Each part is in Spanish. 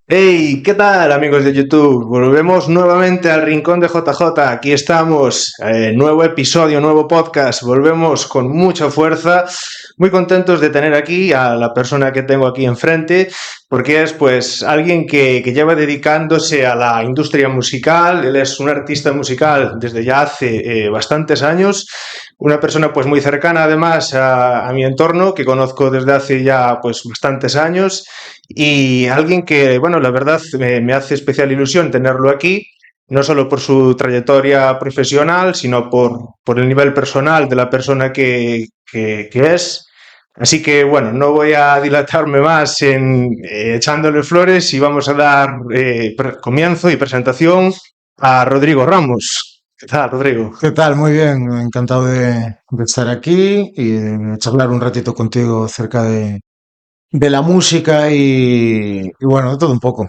Hey, ¿qué tal amigos de YouTube? Volvemos nuevamente al Rincón de JJ. Aquí estamos, nuevo episodio, nuevo podcast. Volvemos con mucha fuerza. Muy contentos de tener aquí a la persona que tengo aquí enfrente, porque es pues alguien que lleva dedicándose a la industria musical. Él es un artista musical desde ya hace bastantes años. Una persona pues muy cercana además a mi entorno, que conozco desde hace ya pues bastantes años. Y alguien que, bueno, la verdad me hace especial ilusión tenerlo aquí, no solo por su trayectoria profesional, sino por el nivel personal de la persona que es. Así que, bueno, no voy a dilatarme más en echándole flores y vamos a dar comienzo y presentación a Rodrigo Ramos. ¿Qué tal, Rodrigo? ¿Qué tal? Muy bien, encantado de estar aquí y de charlar un ratito contigo acerca de la música y bueno, de todo un poco.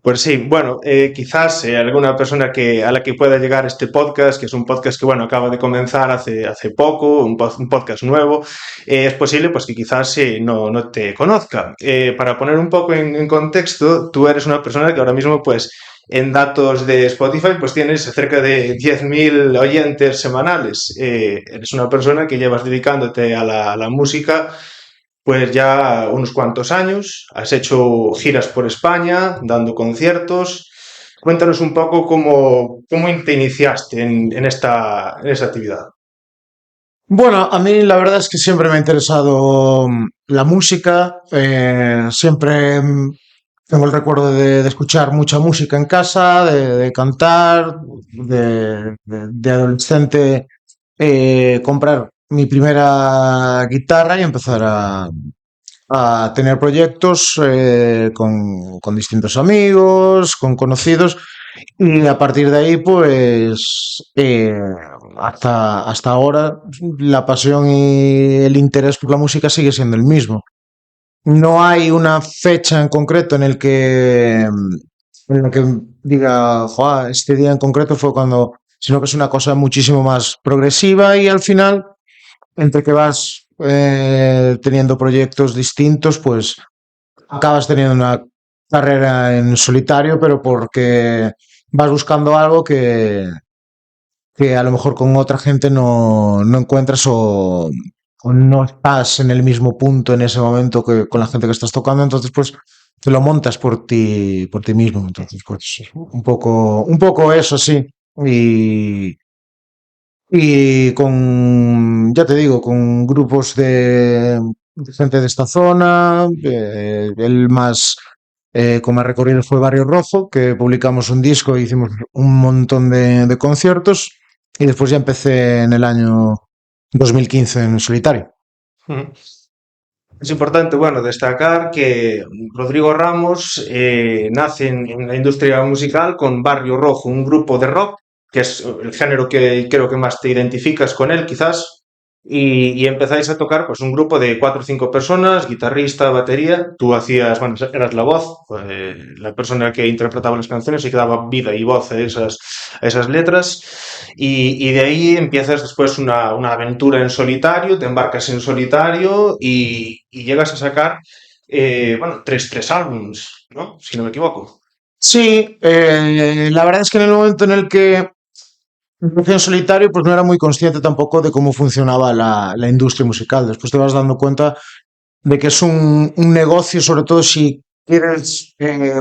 Pues sí, bueno, quizás alguna persona a la que pueda llegar este podcast, que es un podcast que, bueno, acaba de comenzar hace poco, un podcast nuevo, es posible pues que quizás no te conozca. Para poner un poco en contexto, tú eres una persona que ahora mismo, pues, en datos de Spotify, pues tienes cerca de 10.000 oyentes semanales. Eres una persona que llevas dedicándote a la música pues ya unos cuantos años, has hecho giras por España, dando conciertos. Cuéntanos un poco cómo te iniciaste en esta actividad. Bueno, a mí la verdad es que siempre me ha interesado la música, siempre tengo el recuerdo de escuchar mucha música en casa, de cantar, de adolescente comprar mi primera guitarra y empezar a tener proyectos con distintos amigos, con conocidos, y a partir de ahí, pues, hasta ahora, la pasión y el interés por la música sigue siendo el mismo. No hay una fecha en concreto en la que diga, "Joa, este día en concreto fue cuando", sino que es una cosa muchísimo más progresiva y al final entre que vas teniendo proyectos distintos, pues acabas teniendo una carrera en solitario, pero porque vas buscando algo que a lo mejor con otra gente no encuentras o no estás en el mismo punto en ese momento que con la gente que estás tocando, entonces pues te lo montas por ti mismo. Entonces, pues un poco eso sí. Y, y ya te digo, con grupos de gente de esta zona, el más con más recorrido fue Barrio Rojo, que publicamos un disco e hicimos un montón de conciertos, y después ya empecé en el año 2015 en solitario. Es importante, bueno, destacar que Rodrigo Ramos nace en la industria musical con Barrio Rojo, un grupo de rock, que es el género que creo que más te identificas con él, quizás, y empezáis a tocar pues un grupo de cuatro o cinco personas, guitarrista, batería, tú hacías, bueno, eras la voz, la persona que interpretaba las canciones y que daba vida y voz a esas letras, y de ahí empiezas después una aventura en solitario, te embarcas en solitario y llegas a sacar, bueno, tres álbums, ¿no? Si no me equivoco. Sí, la verdad es que en el momento en el que empecé en solitario, pues no era muy consciente tampoco de cómo funcionaba la industria musical. Después te vas dando cuenta de que es un negocio, sobre todo si quieres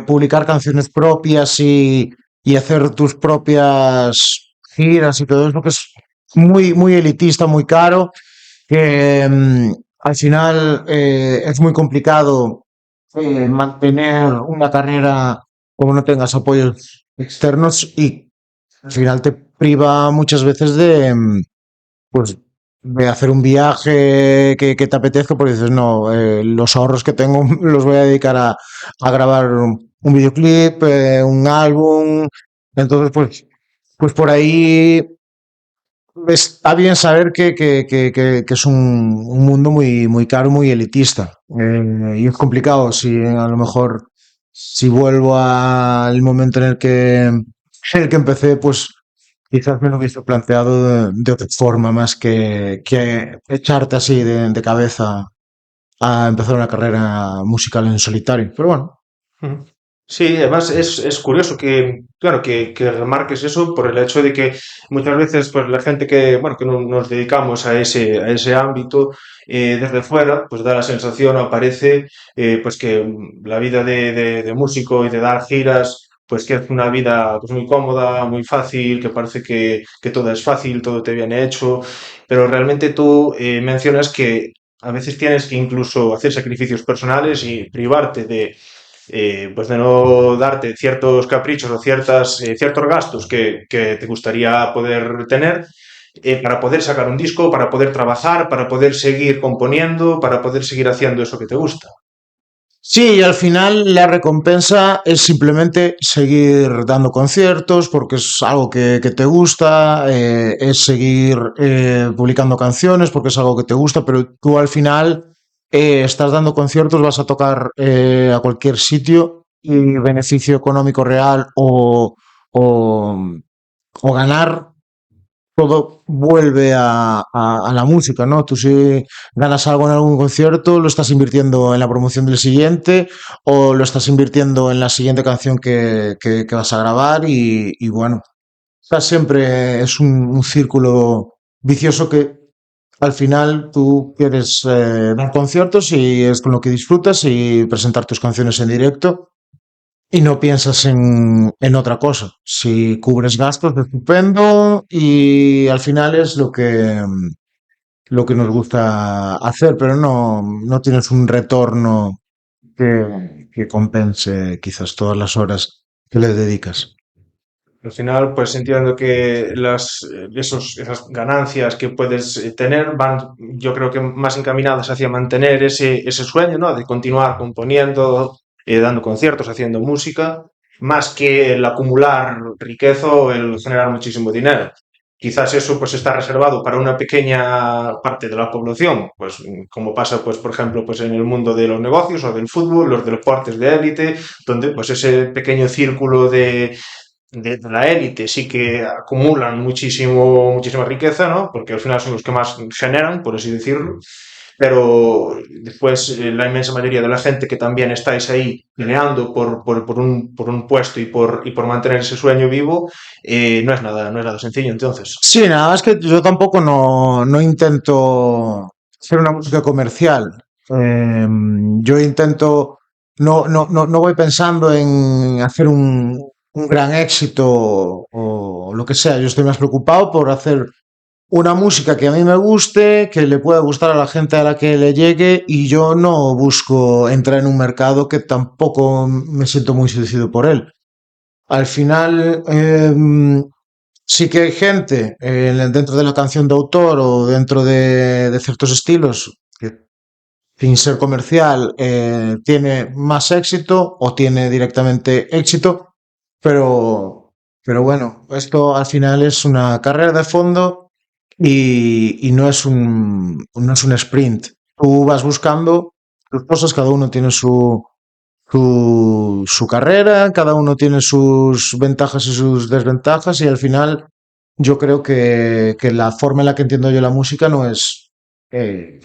publicar canciones propias y hacer tus propias giras y todo eso, que es muy, muy elitista, muy caro, que al final es muy complicado mantener una carrera como no tengas apoyos externos, y al final te priva muchas veces pues, de hacer un viaje que te apetezca, porque dices, no, los ahorros que tengo los voy a dedicar a grabar un videoclip, un álbum. Entonces, pues por ahí está bien saber que es un mundo muy, muy caro, muy elitista. Y es complicado si a lo mejor, si vuelvo al momento en el que empecé, pues quizás me lo hubiese planteado de otra forma, más que echarte así de cabeza a empezar una carrera musical en solitario. Pero bueno. Sí, además es curioso que, claro, que remarques eso por el hecho de que muchas veces pues la gente que, bueno, que nos dedicamos a ese ámbito desde fuera, pues da la sensación o parece pues que la vida de músico y de dar giras, pues que es una vida pues muy cómoda, muy fácil, que parece que todo es fácil, todo te viene hecho, pero realmente tú mencionas que a veces tienes que incluso hacer sacrificios personales y privarte pues de no darte ciertos caprichos o ciertos gastos que te gustaría poder tener para poder sacar un disco, para poder trabajar, para poder seguir componiendo, para poder seguir haciendo eso que te gusta. Sí, y al final la recompensa es simplemente seguir dando conciertos porque es algo que te gusta, es seguir publicando canciones porque es algo que te gusta, pero tú al final estás dando conciertos, vas a tocar a cualquier sitio y beneficio económico real o, o ganar todo vuelve a la música, ¿no? Tú si ganas algo en algún concierto, lo estás invirtiendo en la promoción del siguiente o lo estás invirtiendo en la siguiente canción que vas a grabar y bueno, siempre es un círculo vicioso que al final tú quieres dar conciertos y es con lo que disfrutas y presentar tus canciones en directo y no piensas en otra cosa. Si cubres gastos, estupendo. Y al final es lo que nos gusta hacer, pero no tienes un retorno que compense quizás todas las horas que le dedicas. Al final, pues entiendo que esas ganancias que puedes tener van, yo creo que más encaminadas hacia mantener ese sueño, ¿no? De continuar componiendo, dando conciertos, haciendo música, más que el acumular riqueza o el generar muchísimo dinero. Quizás eso pues está reservado para una pequeña parte de la población, pues como pasa pues por ejemplo pues en el mundo de los negocios o del fútbol, los deportes de élite, donde pues ese pequeño círculo de la élite sí que acumulan muchísima riqueza, ¿no? Porque al final son los que más generan, por así decirlo. Pero después la inmensa mayoría de la gente que también estáis ahí peleando por un puesto y por mantener ese sueño vivo, no es nada sencillo entonces. Sí, nada más que yo tampoco no intento hacer una música comercial. Yo intento, no voy pensando en hacer un gran éxito o lo que sea. Yo estoy más preocupado por hacer una música que a mí me guste, que le pueda gustar a la gente a la que le llegue y yo no busco entrar en un mercado que tampoco me siento muy seducido por él. Al final, sí que hay gente dentro de la canción de autor o dentro de ciertos estilos que sin ser comercial tiene más éxito o tiene directamente éxito, pero bueno, esto al final es una carrera de fondo y no es un sprint. Tú vas buscando tus cosas, cada uno tiene su carrera, cada uno tiene sus ventajas y sus desventajas y al final yo creo que la forma en la que entiendo yo la música no es eh,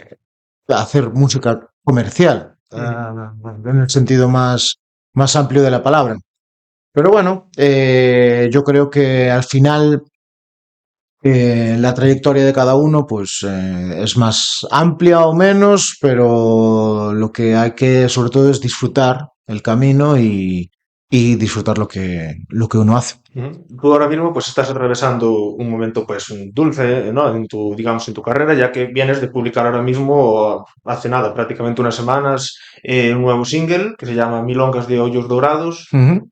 hacer música comercial, en el sentido más amplio de la palabra. Pero bueno, yo creo que al final la trayectoria de cada uno pues es más amplia o menos, pero lo que hay que sobre todo es disfrutar el camino y disfrutar lo que uno hace. Ujú. Tú ahora mismo pues estás atravesando un momento pues dulce, ¿no? En tu, digamos, en tu carrera, ya que vienes de publicar ahora mismo, hace nada, prácticamente unas semanas, un nuevo single que se llama Milongas de Hoyos Dorados, Ujú.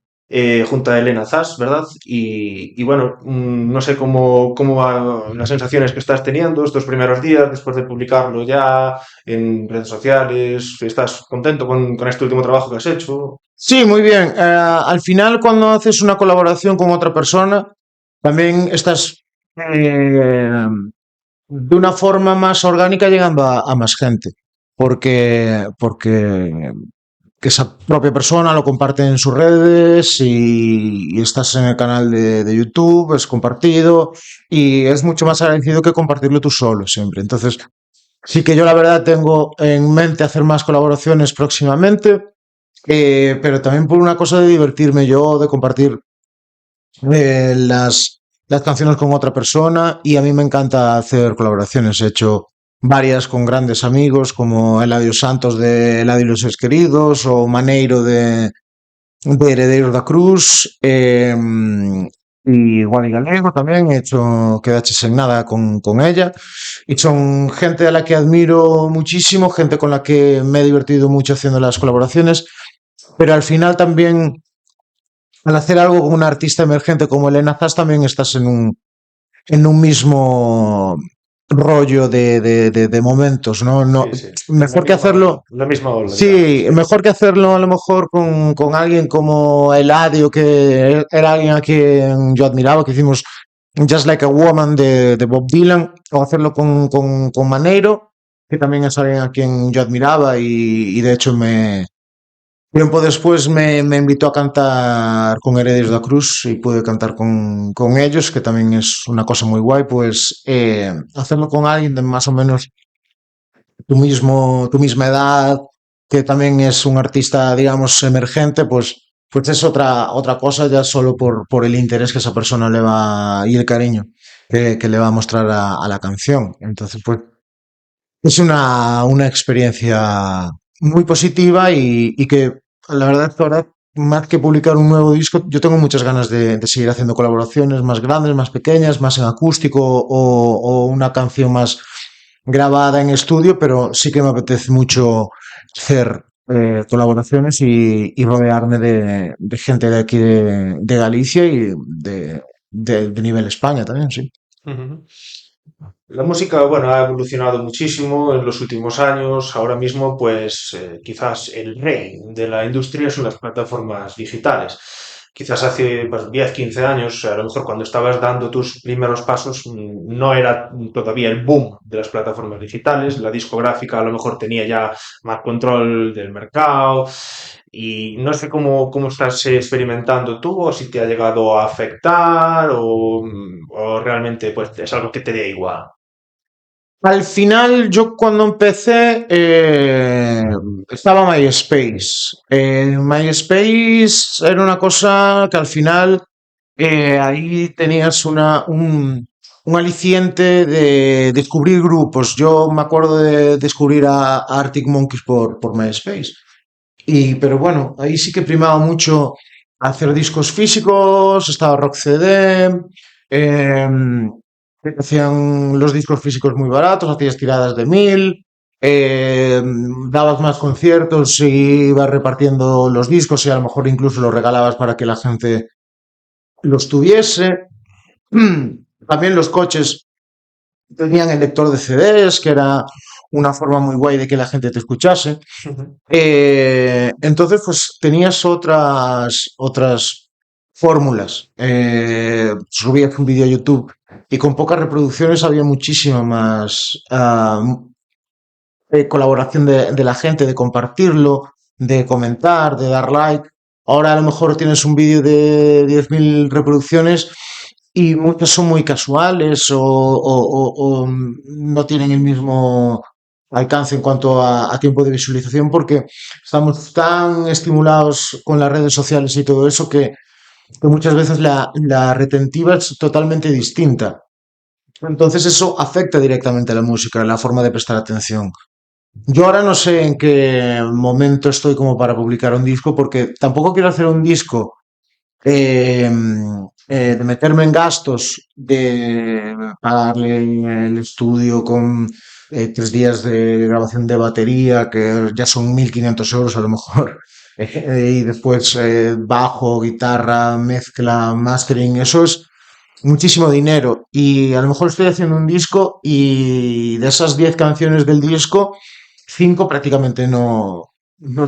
junto a Elena Zas, ¿verdad? Y bueno, no sé cómo van las sensaciones que estás teniendo estos primeros días después de publicarlo ya en redes sociales. ¿Estás contento con este último trabajo que has hecho? Sí, muy bien. Al final, cuando haces una colaboración con otra persona, también estás de una forma más orgánica llegando a más gente, porque que esa propia persona lo comparte en sus redes y estás en el canal de YouTube, es compartido y es mucho más agradecido que compartirlo tú solo siempre. Entonces, sí que yo la verdad tengo en mente hacer más colaboraciones próximamente. pero también por una cosa de divertirme yo, de compartir las canciones con otra persona y a mí me encanta hacer colaboraciones. He hecho varias con grandes amigos como Eladio Santos de Eladio y los Seis Queridos o Maneiro de Heredeiros da Cruz y Guadi Galego también. He hecho Quedaches en Nada con ella y son gente a la que admiro muchísimo, gente con la que me he divertido mucho haciendo las colaboraciones, pero al final también al hacer algo con una artista emergente como Elena Zas también estás en un mismo rollo de momentos, ¿no? No, Sí, sí, en mejor que hacerlo, la misma ola, digamos, sí, sí. mejor que hacerlo a lo mejor con alguien como Eladio, que era alguien a quien yo admiraba, que hicimos Just Like a Woman de Bob Dylan, o hacerlo con Maneiro, que también es alguien a quien yo admiraba y de hecho tiempo después me invitó a cantar con Heredes da Cruz y pude cantar con ellos, que también es una cosa muy guay, pues hacerlo con alguien de más o menos tu misma edad, que también es un artista, digamos, emergente, pues es otra cosa ya solo por el interés que esa persona le va y el cariño que le va a mostrar a la canción. Entonces, pues es una experiencia muy positiva y que la verdad es que ahora, más que publicar un nuevo disco, yo tengo muchas ganas de seguir haciendo colaboraciones más grandes, más pequeñas, más en acústico o una canción más grabada en estudio, pero sí que me apetece mucho hacer colaboraciones y rodearme de gente de aquí de Galicia y de nivel España también, sí. Ujú. La música, bueno, ha evolucionado muchísimo en los últimos años. Ahora mismo, pues quizás el rey de la industria son las plataformas digitales. Quizás hace pues, 10, 15 años, a lo mejor cuando estabas dando tus primeros pasos, no era todavía el boom de las plataformas digitales. La discográfica a lo mejor tenía ya más control del mercado. Y no sé cómo estás experimentando tú, o si te ha llegado a afectar, o realmente pues es algo que te da igual. Al final, yo cuando empecé, estaba MySpace. MySpace era una cosa que al final ahí tenías un aliciente de descubrir grupos. Yo me acuerdo de descubrir a Arctic Monkeys por MySpace. Pero bueno, ahí sí que primaba mucho hacer discos físicos, estaba Rock CD, hacían los discos físicos muy baratos, hacías tiradas de 1000, dabas más conciertos y ibas repartiendo los discos y a lo mejor incluso los regalabas para que la gente los tuviese. También los coches tenían el lector de CDs, que era una forma muy guay de que la gente te escuchase. Entonces, pues tenías otras fórmulas. Subías un vídeo a YouTube y con pocas reproducciones había muchísima más colaboración de la gente, de compartirlo, de comentar, de dar like. Ahora a lo mejor tienes un vídeo de 10.000 reproducciones y muchos son muy casuales o no tienen el mismo alcance en cuanto a tiempo de visualización porque estamos tan estimulados con las redes sociales y todo eso que muchas veces la retentiva es totalmente distinta. Entonces eso afecta directamente a la música, a la forma de prestar atención. Yo ahora no sé en qué momento estoy como para publicar un disco porque tampoco quiero hacer un disco eh, de meterme en gastos, de pagarle el estudio con 3 días de grabación de batería, que ya son 1.500 euros a lo mejor, y después bajo, guitarra, mezcla, mastering, eso es muchísimo dinero. Y a lo mejor estoy haciendo un disco y de esas 10 canciones del disco, 5 prácticamente no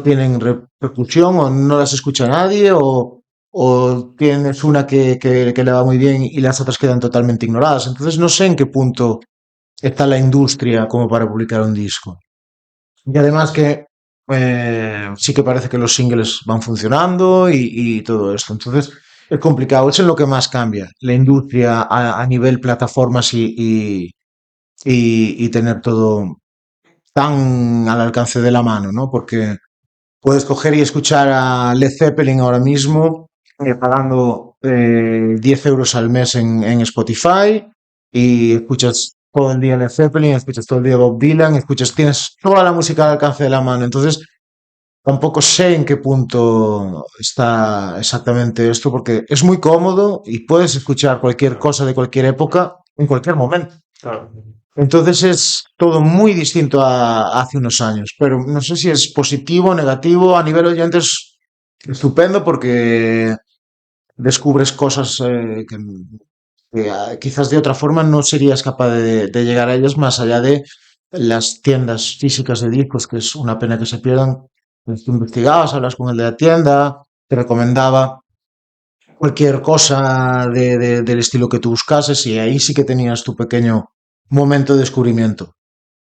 tienen repercusión o no las escucha nadie o tienes una que le va muy bien y las otras quedan totalmente ignoradas. Entonces no sé en qué punto está la industria como para publicar un disco. Y además que sí que parece que los singles van funcionando y todo esto. Entonces es complicado. Eso es lo que más cambia. La industria a nivel plataformas y tener todo tan al alcance de la mano, ¿no? Porque puedes coger y escuchar a Led Zeppelin ahora mismo pagando 10 euros al mes en Spotify y escuchas todo el día Led Zeppelin, escuchas todo el día Bob Dylan, tienes toda la música al alcance de la mano. Entonces, tampoco sé en qué punto está exactamente esto, porque es muy cómodo y puedes escuchar cualquier cosa de cualquier época en cualquier momento. Claro. Entonces es todo muy distinto a hace unos años, pero no sé si es positivo o negativo. A nivel oyente es estupendo porque descubres cosas que quizás de otra forma no serías capaz de llegar a ellas más allá de las tiendas físicas de discos, que es una pena que se pierdan. Pues tú investigabas, hablas con el de la tienda, te recomendaba cualquier cosa del estilo que tú buscases y ahí sí que tenías tu pequeño momento de descubrimiento.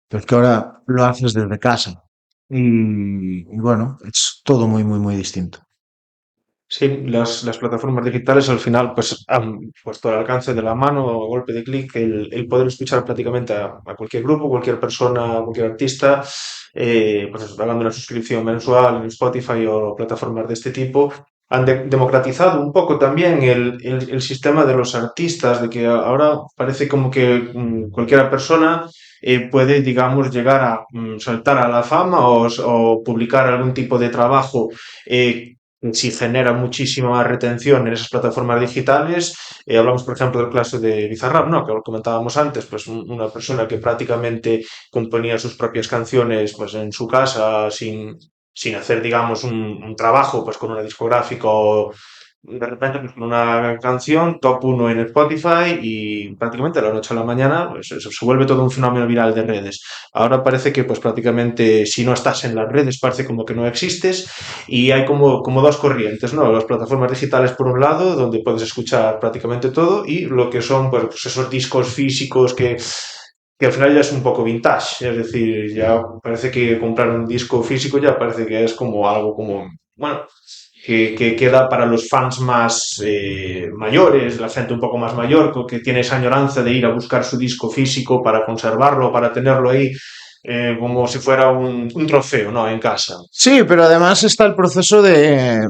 Pero es que ahora lo haces desde casa y bueno, es todo muy, muy, muy distinto. Sí, las plataformas digitales al final pues han puesto al alcance de la mano, a golpe de clic, el poder escuchar prácticamente a cualquier grupo, cualquier persona, cualquier artista, pues eso, pagando una suscripción mensual en Spotify o plataformas de este tipo. Han democratizado un poco también el sistema de los artistas, de que ahora parece como que cualquier persona puede, digamos, llegar a saltar a la fama o publicar algún tipo de trabajo si genera muchísima retención en esas plataformas digitales. Hablamos, por ejemplo, del caso de Bizarrap, ¿no? Que lo comentábamos antes, pues una persona que prácticamente componía sus propias canciones pues en su casa sin hacer, digamos, un trabajo pues con una discográfica o de repente pues, con una canción top uno en Spotify y prácticamente de la noche a la mañana pues, se vuelve todo un fenómeno viral de redes. Ahora parece que pues prácticamente si no estás en las redes parece como que no existes y hay como dos corrientes, ¿no? Las plataformas digitales por un lado, donde puedes escuchar prácticamente todo, y lo que son pues esos discos físicos que al final ya es un poco vintage, es decir, ya parece que comprar un disco físico ya parece que es como algo como, bueno, que queda para los fans más mayores, la gente un poco más mayor, que tiene esa añoranza de ir a buscar su disco físico para conservarlo, para tenerlo ahí como si fuera un trofeo, ¿no? En casa. Sí, pero además está el proceso del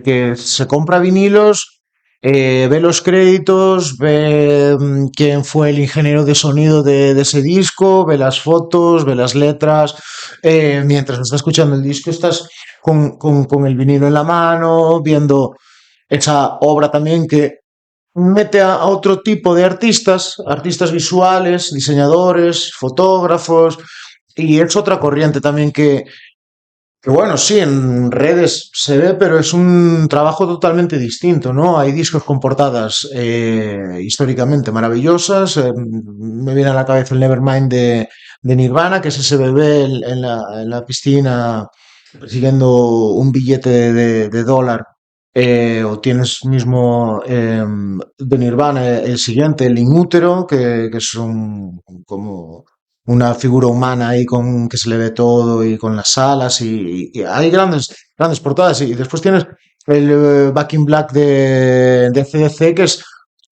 que se compra vinilos, ve los créditos, ve quién fue el ingeniero de sonido de ese disco, ve las fotos, ve las letras. Mientras está escuchando el disco, estás con el vinilo en la mano, viendo esa obra también que mete a otro tipo de artistas, artistas visuales, diseñadores, fotógrafos, y es otra corriente también que bueno, sí, en redes se ve, pero es un trabajo totalmente distinto, ¿no? Hay discos con portadas históricamente maravillosas. Me viene a la cabeza el Nevermind de Nirvana, que es ese bebé en la piscina persiguiendo un billete de dólar. O tienes mismo de Nirvana el siguiente, el Inútero, que es como una figura humana ahí con que se le ve todo y con las alas y hay grandes, grandes portadas y después tienes el Back in Black de AC/DC que es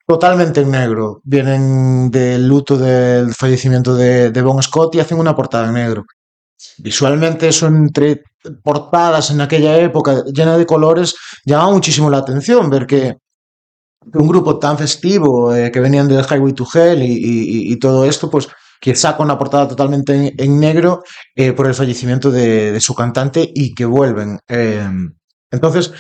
totalmente en negro. Vienen del luto del fallecimiento de Bon Scott y hacen una portada en negro. Visualmente eso entre portadas en aquella época llena de colores llamaba muchísimo la atención ver que un grupo tan festivo que venían del Highway to Hell y todo esto, pues que saca una portada totalmente en negro por el fallecimiento de su cantante y que vuelven. Entonces,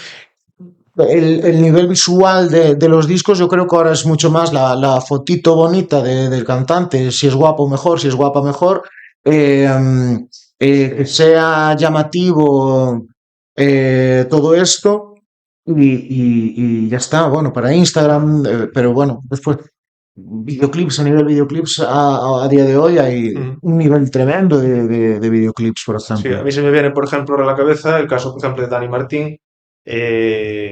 el nivel visual de los discos yo creo que ahora es mucho más la fotito bonita del cantante, si es guapo mejor, si es guapa mejor, eh, que sea llamativo todo esto y ya está, bueno, para Instagram, pero bueno, después videoclips, a nivel videoclips a día de hoy hay Mm. un nivel tremendo de videoclips, por Sí, a ejemplo. mí se me viene, por ejemplo, a la cabeza el caso, por ejemplo, de Dani Martín,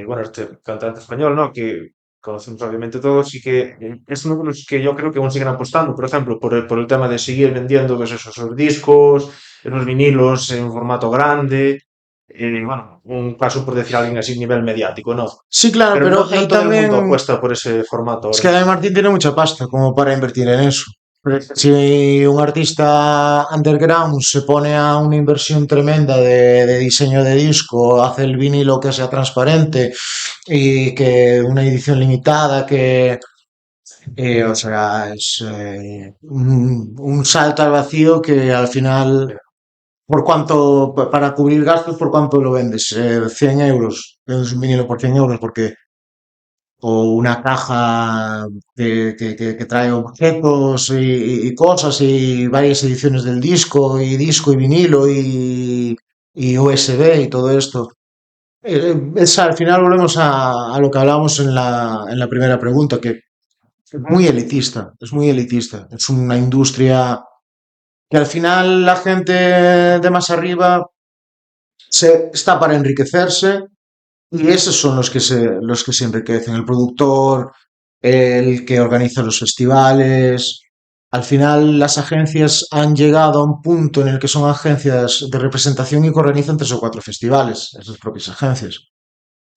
bueno, este cantante español, ¿no? Que conocemos obviamente todos y que es uno de los que yo creo que aún siguen apostando, por ejemplo, por el tema de seguir vendiendo pues, esos discos, esos vinilos en formato grande, bueno, un caso por decir alguien así a nivel mediático, ¿no? Sí, claro, Pero pero no ahí todo el mundo también apuesta por ese formato es ahora que Dani mismo. Martín tiene mucha pasta como para invertir en eso. Si un artista underground se pone a una inversión tremenda de diseño de disco, hace el vinilo que sea transparente y que una edición limitada o sea, es un salto al vacío que al final, por cuánto, para cubrir gastos, ¿por cuánto lo vendes? 100 euros, vendes un vinilo por 100 euros porque o una caja que trae objetos y cosas y varias ediciones del disco y vinilo y USB y todo esto. Al final volvemos a lo que hablábamos en la primera pregunta, que es muy elitista, es muy elitista. Es una industria que al final la gente de más arriba está para enriquecerse y esos son los que se enriquecen. El productor, el que organiza los festivales. Al final las agencias han llegado a un punto en el que son agencias de representación y que organizan 3 o 4 festivales, esas propias agencias.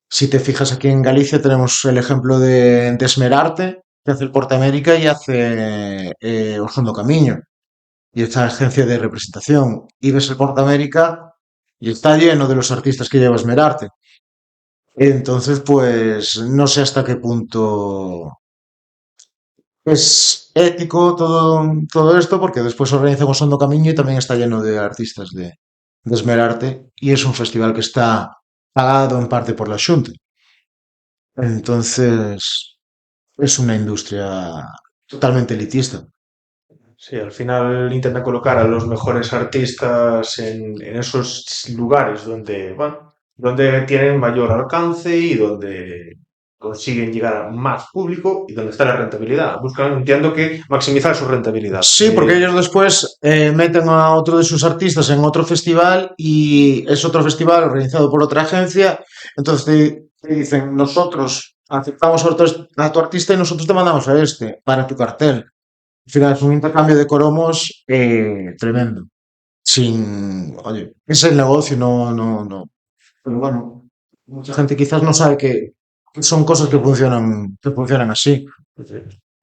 Si te fijas aquí en Galicia tenemos el ejemplo de Esmerarte, que hace el Porta América y hace o Fondo Camiño, y esta agencia de representación. Y ves el Porta América y está lleno de los artistas que lleva Esmerarte. Entonces, pues no sé hasta qué punto es ético todo esto, porque después organizamos Hondo Camiño y también está lleno de artistas de Esmerarte, y es un festival que está pagado en parte por la Xunta. Entonces, es una industria totalmente elitista. Sí, al final intentan colocar a los mejores artistas en esos lugares donde, bueno, donde tienen mayor alcance y donde consiguen llegar a más público y donde está la rentabilidad. Buscan, entiendo que maximizar su rentabilidad. Sí, porque ellos después meten a otro de sus artistas en otro festival y es otro festival organizado por otra agencia. Entonces te dicen, nosotros aceptamos a tu artista y nosotros te mandamos a este para tu cartel. Al final es un intercambio de cromos tremendo. Oye, es el negocio, no. Pero bueno, mucha gente quizás no sabe que son cosas que funcionan así.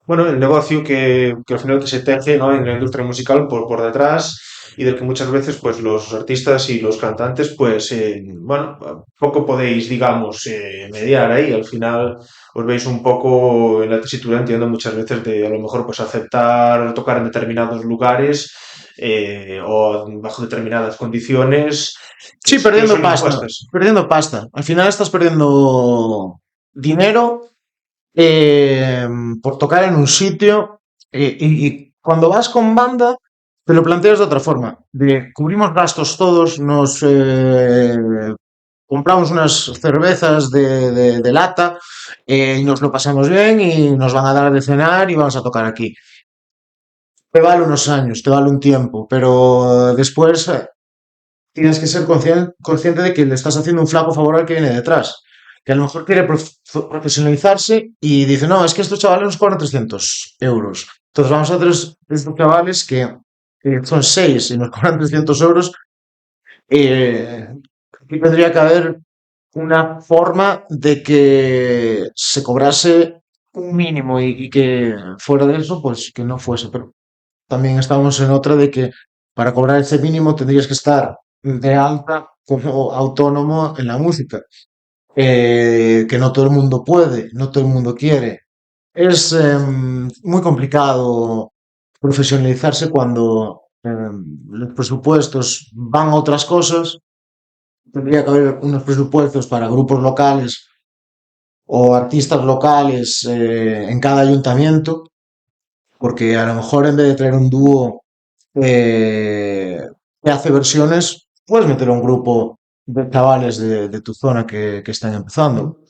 Bueno, el negocio que al final que se teje, ¿no? En la industria musical por detrás y del que muchas veces pues los artistas y los cantantes pues bueno, poco podéis digamos mediar ahí. Al final os veis un poco en la tesitura, entiendo muchas veces de a lo mejor pues aceptar tocar en determinados lugares o bajo determinadas condiciones Sí, que perdiendo son pasta, impuestas. perdiendo pasta. Al final estás perdiendo dinero eh, por tocar en un sitio y cuando vas con banda te lo planteas de otra forma. Cubrimos gastos todos, nos compramos unas cervezas de lata y nos lo pasamos bien y nos van a dar de cenar y vamos a tocar aquí. Te vale unos años, te vale un tiempo, pero después tienes que ser consciente de que le estás haciendo un flaco favor al que viene detrás, que a lo mejor quiere profesionalizarse y dice, no, es que estos chavales nos cobran 300 euros. Entonces vamos a hacer estos chavales que son 6 y nos cobran 300 euros. Aquí tendría que haber una forma de que se cobrase un mínimo y que fuera de eso, pues que no fuese. Pero también estamos en otra de que para cobrar ese mínimo tendrías que estar de alta como autónomo en la música, que no todo el mundo puede, no todo el mundo quiere. Es muy complicado profesionalizarse cuando los presupuestos van a otras cosas. Tendría que haber unos presupuestos para grupos locales o artistas locales en cada ayuntamiento, porque a lo mejor en vez de traer un dúo que hace versiones, puedes meter a un grupo de chavales de tu zona que están empezando.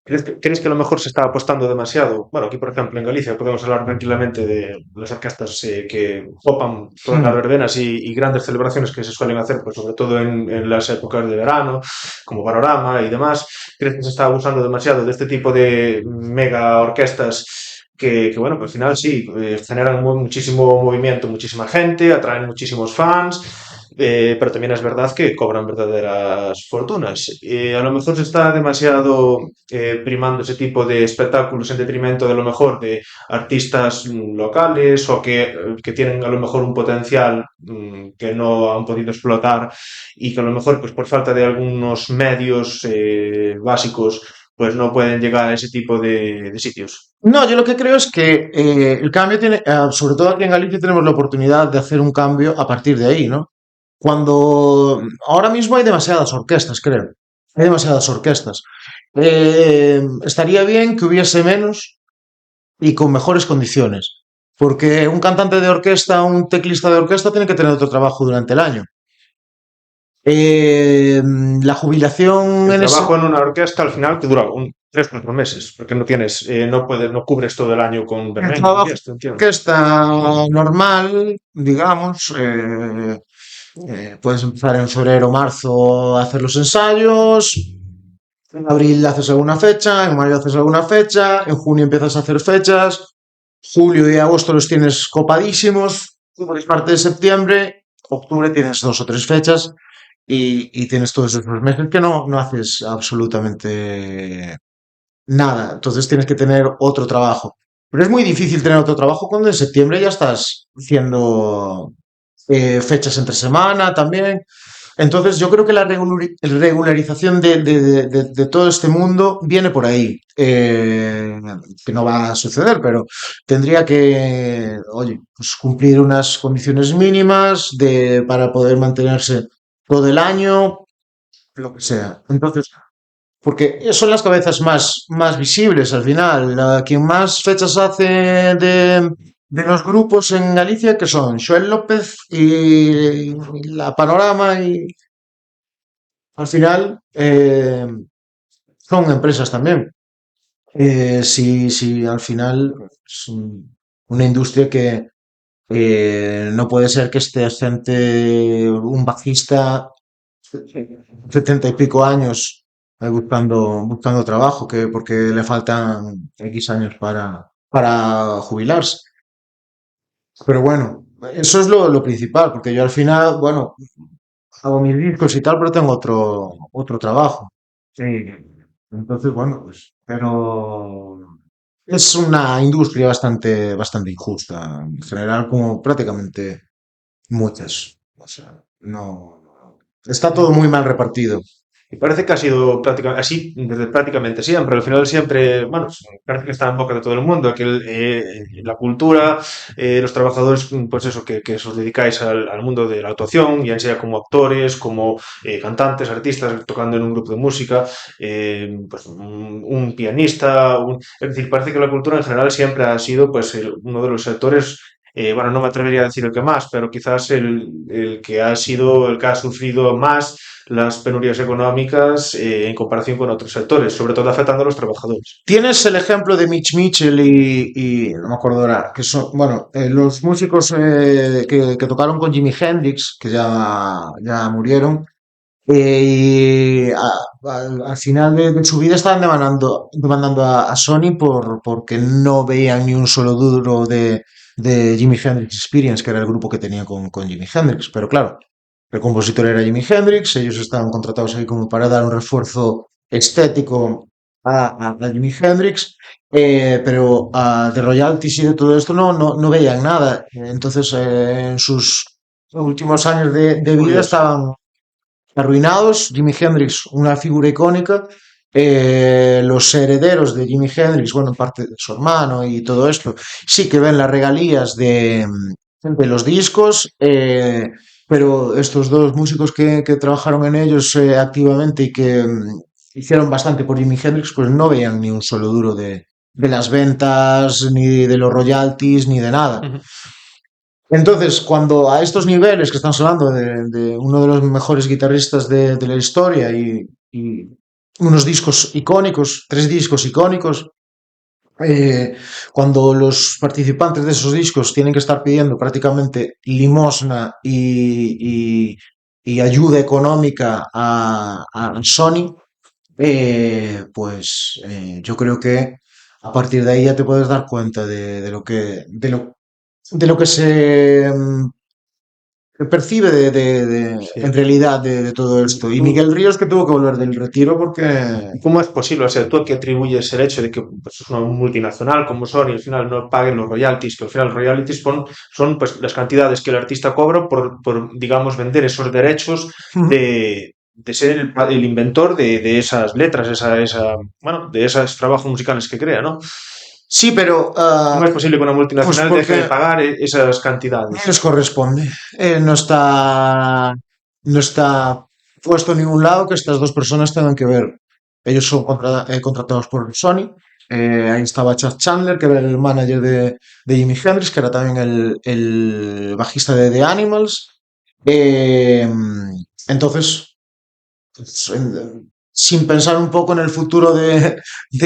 ¿Crees que a lo mejor se está apostando demasiado? Bueno, aquí por ejemplo en Galicia podemos hablar tranquilamente de las orquestas que copan todas las Hmm. verbenas y grandes celebraciones que se suelen hacer, pues sobre todo en las épocas de verano, como Panorama y demás. ¿Crees que se está abusando demasiado de este tipo de mega orquestas bueno, pues al final sí, generan muchísimo movimiento, muchísima gente, atraen muchísimos fans? pero también es verdad que cobran verdaderas fortunas. A lo mejor se está demasiado primando ese tipo de espectáculos en detrimento de lo mejor de artistas locales o que tienen a lo mejor un potencial que no han podido explotar y que a lo mejor pues por falta de algunos medios básicos pues no pueden llegar a ese tipo de sitios. No, yo lo que creo es que el cambio tiene, sobre todo aquí en Galicia tenemos la oportunidad de hacer un cambio a partir de ahí, ¿no? Cuando ahora mismo hay demasiadas orquestas, creo. Hay demasiadas orquestas. Estaría bien que hubiese menos y con mejores condiciones. Porque un cantante de orquesta, un teclista de orquesta tiene que tener otro trabajo durante el año. Eh, la jubilación El en ese, trabajo en una orquesta al final te dura 3 o 4 meses, porque no tienes, no puedes, no cubres todo el año con el Berlín, con trabajo fiesta, entiendo. que está normal, digamos, puedes empezar en febrero o marzo a hacer los ensayos, en abril haces alguna fecha, en mayo haces alguna fecha, en junio empiezas a hacer fechas, julio y agosto los tienes copadísimos, por parte de septiembre, octubre tienes 2 o 3 fechas y tienes todos esos meses que no haces absolutamente nada. Entonces tienes que tener otro trabajo. Pero es muy difícil tener otro trabajo cuando en septiembre ya estás haciendo fechas entre semana también. Entonces yo creo que la regularización de todo este mundo viene por ahí. Que no va a suceder, pero tendría que, oye, pues cumplir unas condiciones mínimas para poder mantenerse todo el año, lo que sea. Entonces, porque son las cabezas más visibles al final. Quien más fechas hace de los grupos en Galicia, que son Joel López y la Panorama, y al final son empresas también. Si al final es una industria que no puede ser que esté gente, un bajista 70 y pico años buscando trabajo, porque le faltan X años para jubilarse. Pero bueno, eso es lo principal, porque yo al final, bueno, hago mis discos y tal, pero tengo otro trabajo. Sí. Entonces, bueno, pues, pero es una industria bastante injusta, en general, como prácticamente muchas. O sea, está todo muy mal repartido. Y parece que ha sido prácticamente así desde prácticamente siempre. Al final siempre, bueno, parece que está en boca de todo el mundo, que la cultura, los trabajadores, pues eso, que os dedicáis al mundo de la actuación, ya sea como actores, como cantantes, artistas, tocando en un grupo de música, pues un pianista, es decir, parece que la cultura en general siempre ha sido pues uno de los sectores bueno, no me atrevería a decir el que más, pero quizás el que ha sido, el que ha sufrido más las penurias económicas en comparación con otros sectores, sobre todo afectando a los trabajadores. Tienes el ejemplo de Mitch Mitchell y no me acuerdo ahora, que son, bueno, los músicos que tocaron con Jimi Hendrix, que ya murieron, y al final de su vida estaban demandando a Sony porque no veían ni un solo duro de Jimi Hendrix Experience, que era el grupo que tenía con Jimi Hendrix. Pero claro, el compositor era Jimi Hendrix, ellos estaban contratados ahí como para dar un refuerzo estético a Jimi Hendrix, pero de royalties y de todo esto no veían nada. Entonces, en sus últimos años de vida Curioso. estaban arruinados. Jimi Hendrix, una figura icónica. Los herederos de Jimi Hendrix, bueno, en parte de su hermano y todo esto, sí que ven las regalías de los discos, pero estos dos músicos que trabajaron en ellos activamente y que hicieron bastante por Jimi Hendrix, pues no veían ni un solo duro de las ventas, ni de los royalties, ni de nada. Ujú. Entonces, cuando a estos niveles que estamos hablando de uno de los mejores guitarristas de la historia y unos discos icónicos, 3 discos icónicos, cuando los participantes de esos discos tienen que estar pidiendo prácticamente limosna y ayuda económica a Sony, pues yo creo que a partir de ahí ya te puedes dar cuenta de lo que se percibe Sí. en realidad de todo esto. Y ¿Tú, Miguel Ríos que tuvo que volver del retiro porque cómo es posible? O sea, tú a qué atribuyes el hecho de que pues, es una multinacional como Sony al final no paguen los royalties, que al final los royalties son pues, las cantidades que el artista cobra por, digamos, vender esos derechos de ser el inventor de esas letras, bueno, de esos trabajos musicales que crea, ¿no? sí, pero ¿Cómo es posible que una pues multinacional deje de porque pagar esas no cantidades? les corresponde. No está puesto en ningún lado que estas dos personas tengan que ver. Ellos son contratados por Sony. Ahí estaba Chad Chandler, que era el manager de Jimi Hendrix, que era también el bajista de The Animals. Eh, entonces, pues, sin pensar un poco en el futuro de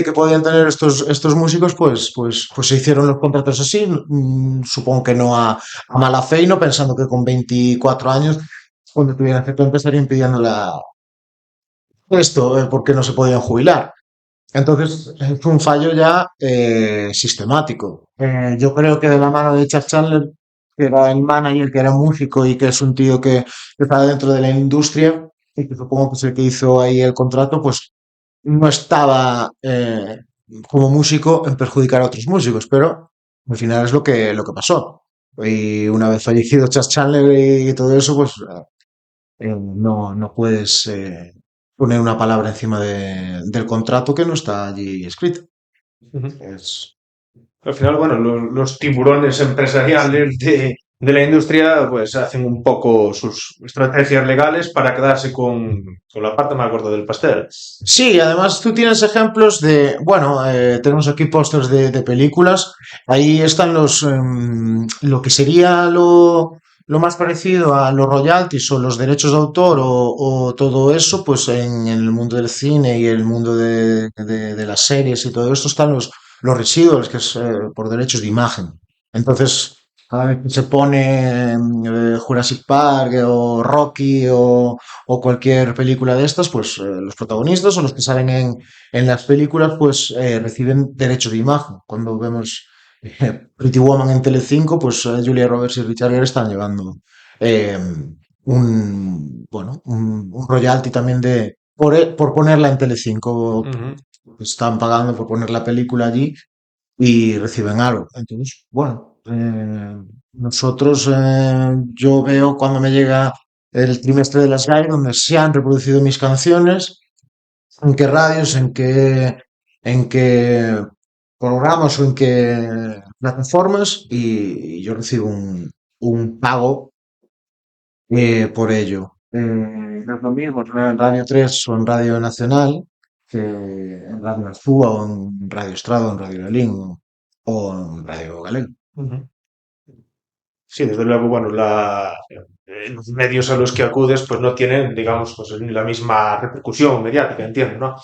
que podían tener estos músicos, pues se hicieron los contratos así. Supongo que no a mala fe y no pensando que con 24 años, cuando tuvieran que empezarían pidiendo esto, porque no se podían jubilar. Entonces, fue un fallo ya sistemático. Yo creo que de la mano de Chuck Chandler, que era el manager, que era músico y que es un tío que está dentro de la industria y que supongo que es el que hizo ahí el contrato, pues no estaba como músico en perjudicar a otros músicos, pero al final es lo que pasó. Y una vez fallecido Chuck Chandler y todo eso, pues no puedes poner una palabra encima del contrato que no está allí escrito. Ujú. Es, Al final, bueno, los tiburones empresariales de la industria pues hacen un poco sus estrategias legales para quedarse con la parte más gorda del pastel. Sí, además tú tienes ejemplos bueno, tenemos aquí pósters de películas, ahí están lo que sería lo más parecido a los royalties o los derechos de autor o todo eso, pues en el mundo del cine y el mundo de las series y todo esto están los residuos, que es por derechos de imagen. Entonces, cada vez que se pone Jurassic Park o Rocky o cualquier película de estas, pues los protagonistas o los que salen en las películas, pues reciben derechos de imagen. Cuando vemos Pretty Woman en Telecinco, pues Julia Roberts y Richard Gere están llevando eh, bueno, un royalty también por ponerla en Telecinco. Ujú. Están pagando por poner la película allí y reciben algo. Entonces, bueno, nosotros, yo veo cuando me llega el trimestre de las GAE, donde se han reproducido mis canciones, en qué radios, en qué programas o en qué plataformas, y yo recibo un pago por ello. No es lo mismo sonar en Radio 3 o en Radio Nacional que en Radio Azúa o en Radio Estrada o en Radio Lalín o en Radio Galega. Ujú. Sí, desde luego, bueno, los medios a los que acudes pues no tienen, digamos, pues la misma repercusión mediática, entiendo, ¿no?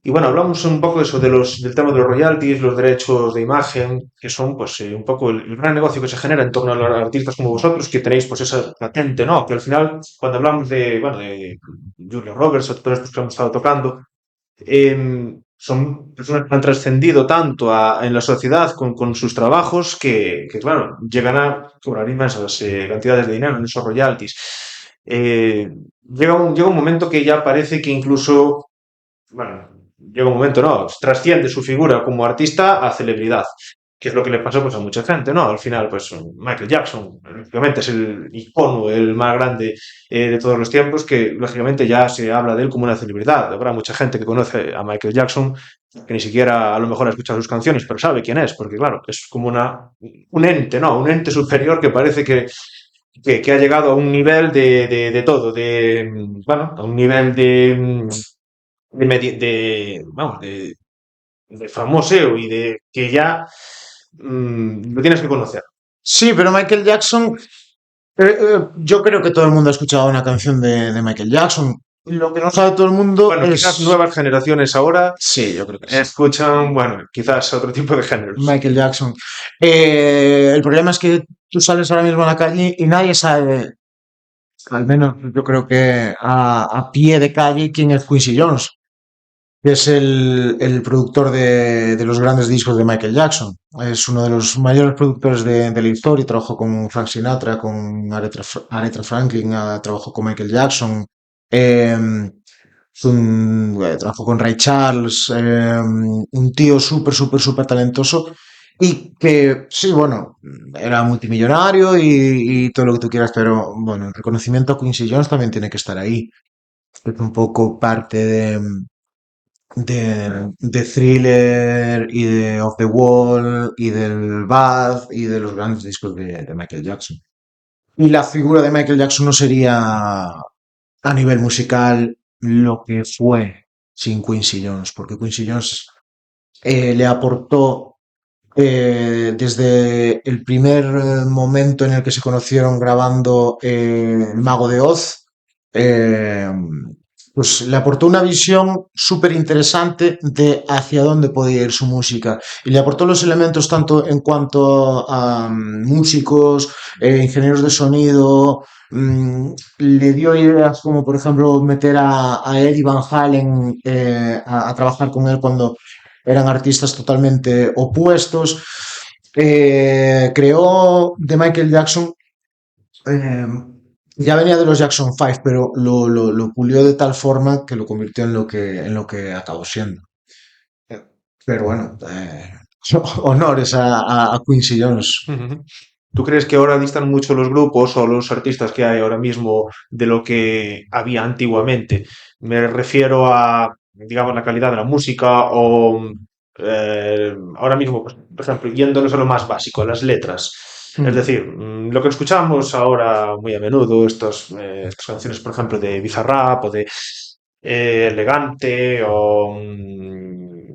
Y bueno, hablamos un poco de eso, del tema de los royalties, los derechos de imagen, que son pues un poco el gran negocio que se genera en torno a los artistas como vosotros, que tenéis pues esa patente, ¿no? Que al final, cuando hablamos bueno, de Julia Roberts o todos estos que hemos estado tocando, son personas que han trascendido tanto en la sociedad con sus trabajos claro, llegan a cobrar inmensas cantidades de dinero en esos royalties. Llega un momento que ya parece que incluso, bueno, llega un momento, no, trasciende su figura como artista a celebridad, que es lo que le pasó pues a mucha gente, ¿no? Al final, pues Michael Jackson, lógicamente es el icono, el más grande de todos los tiempos, que lógicamente ya se habla de él como una celebridad. Habrá mucha gente que conoce a Michael Jackson que ni siquiera a lo mejor ha escuchado sus canciones, pero sabe quién es, porque claro, es como un ente, ¿no? Un ente superior que parece que ha llegado a un nivel de todo, bueno, a un nivel vamos, de famoseo y de que ya lo tienes que conocer. Sí, pero Michael Jackson, yo creo que todo el mundo ha escuchado una canción de Michael Jackson. Lo que no sabe todo el mundo Bueno, quizás es... nuevas generaciones ahora Sí, yo creo que sí. escuchan, bueno, quizás otro tipo de géneros. Michael Jackson. El problema es que tú sales ahora mismo a la calle y nadie sabe, al menos yo creo que a pie de calle, quién es Quincy Jones. que es el productor de los grandes discos de Michael Jackson. Es uno de los mayores productores de la historia. Trabajó con Frank Sinatra, con Aretha Franklin, trabajó con Michael Jackson. eh, trabajó con Ray Charles, un tío súper, súper, súper talentoso y que, sí, bueno, era multimillonario y todo lo que tú quieras, pero bueno, el reconocimiento a Quincy Jones también tiene que estar ahí. Es un poco parte de Thriller y de Off the Wall y del Bath y de los grandes discos de Michael Jackson. Y la figura de Michael Jackson no sería a nivel musical lo que fue sin Quincy Jones, porque Quincy Jones le aportó desde el primer momento en el que se conocieron grabando El Mago de Oz, eh, pues le aportó una visión súper interesante de hacia dónde podía ir su música y le aportó los elementos tanto en cuanto a músicos, ingenieros de sonido, le dio ideas como por ejemplo meter a Eddie Van Halen a trabajar con él cuando eran artistas totalmente opuestos. Creó de Michael Jackson, eh, ya venía de los Jackson 5, pero lo pulió de tal forma que lo convirtió en lo que acabó siendo. Eh, Pero bueno, honores a Quincy Jones. Ujú. ¿Tú crees que ahora distan mucho los grupos o los artistas que hay ahora mismo de lo que había antiguamente? Me refiero a, digamos, la calidad de la música o ahora mismo, pues, por ejemplo, yéndonos a lo más básico, a las letras. Es Mm. decir, lo que escuchamos ahora muy a menudo, estas canciones, por ejemplo, de Bizarrap o de Elegante o,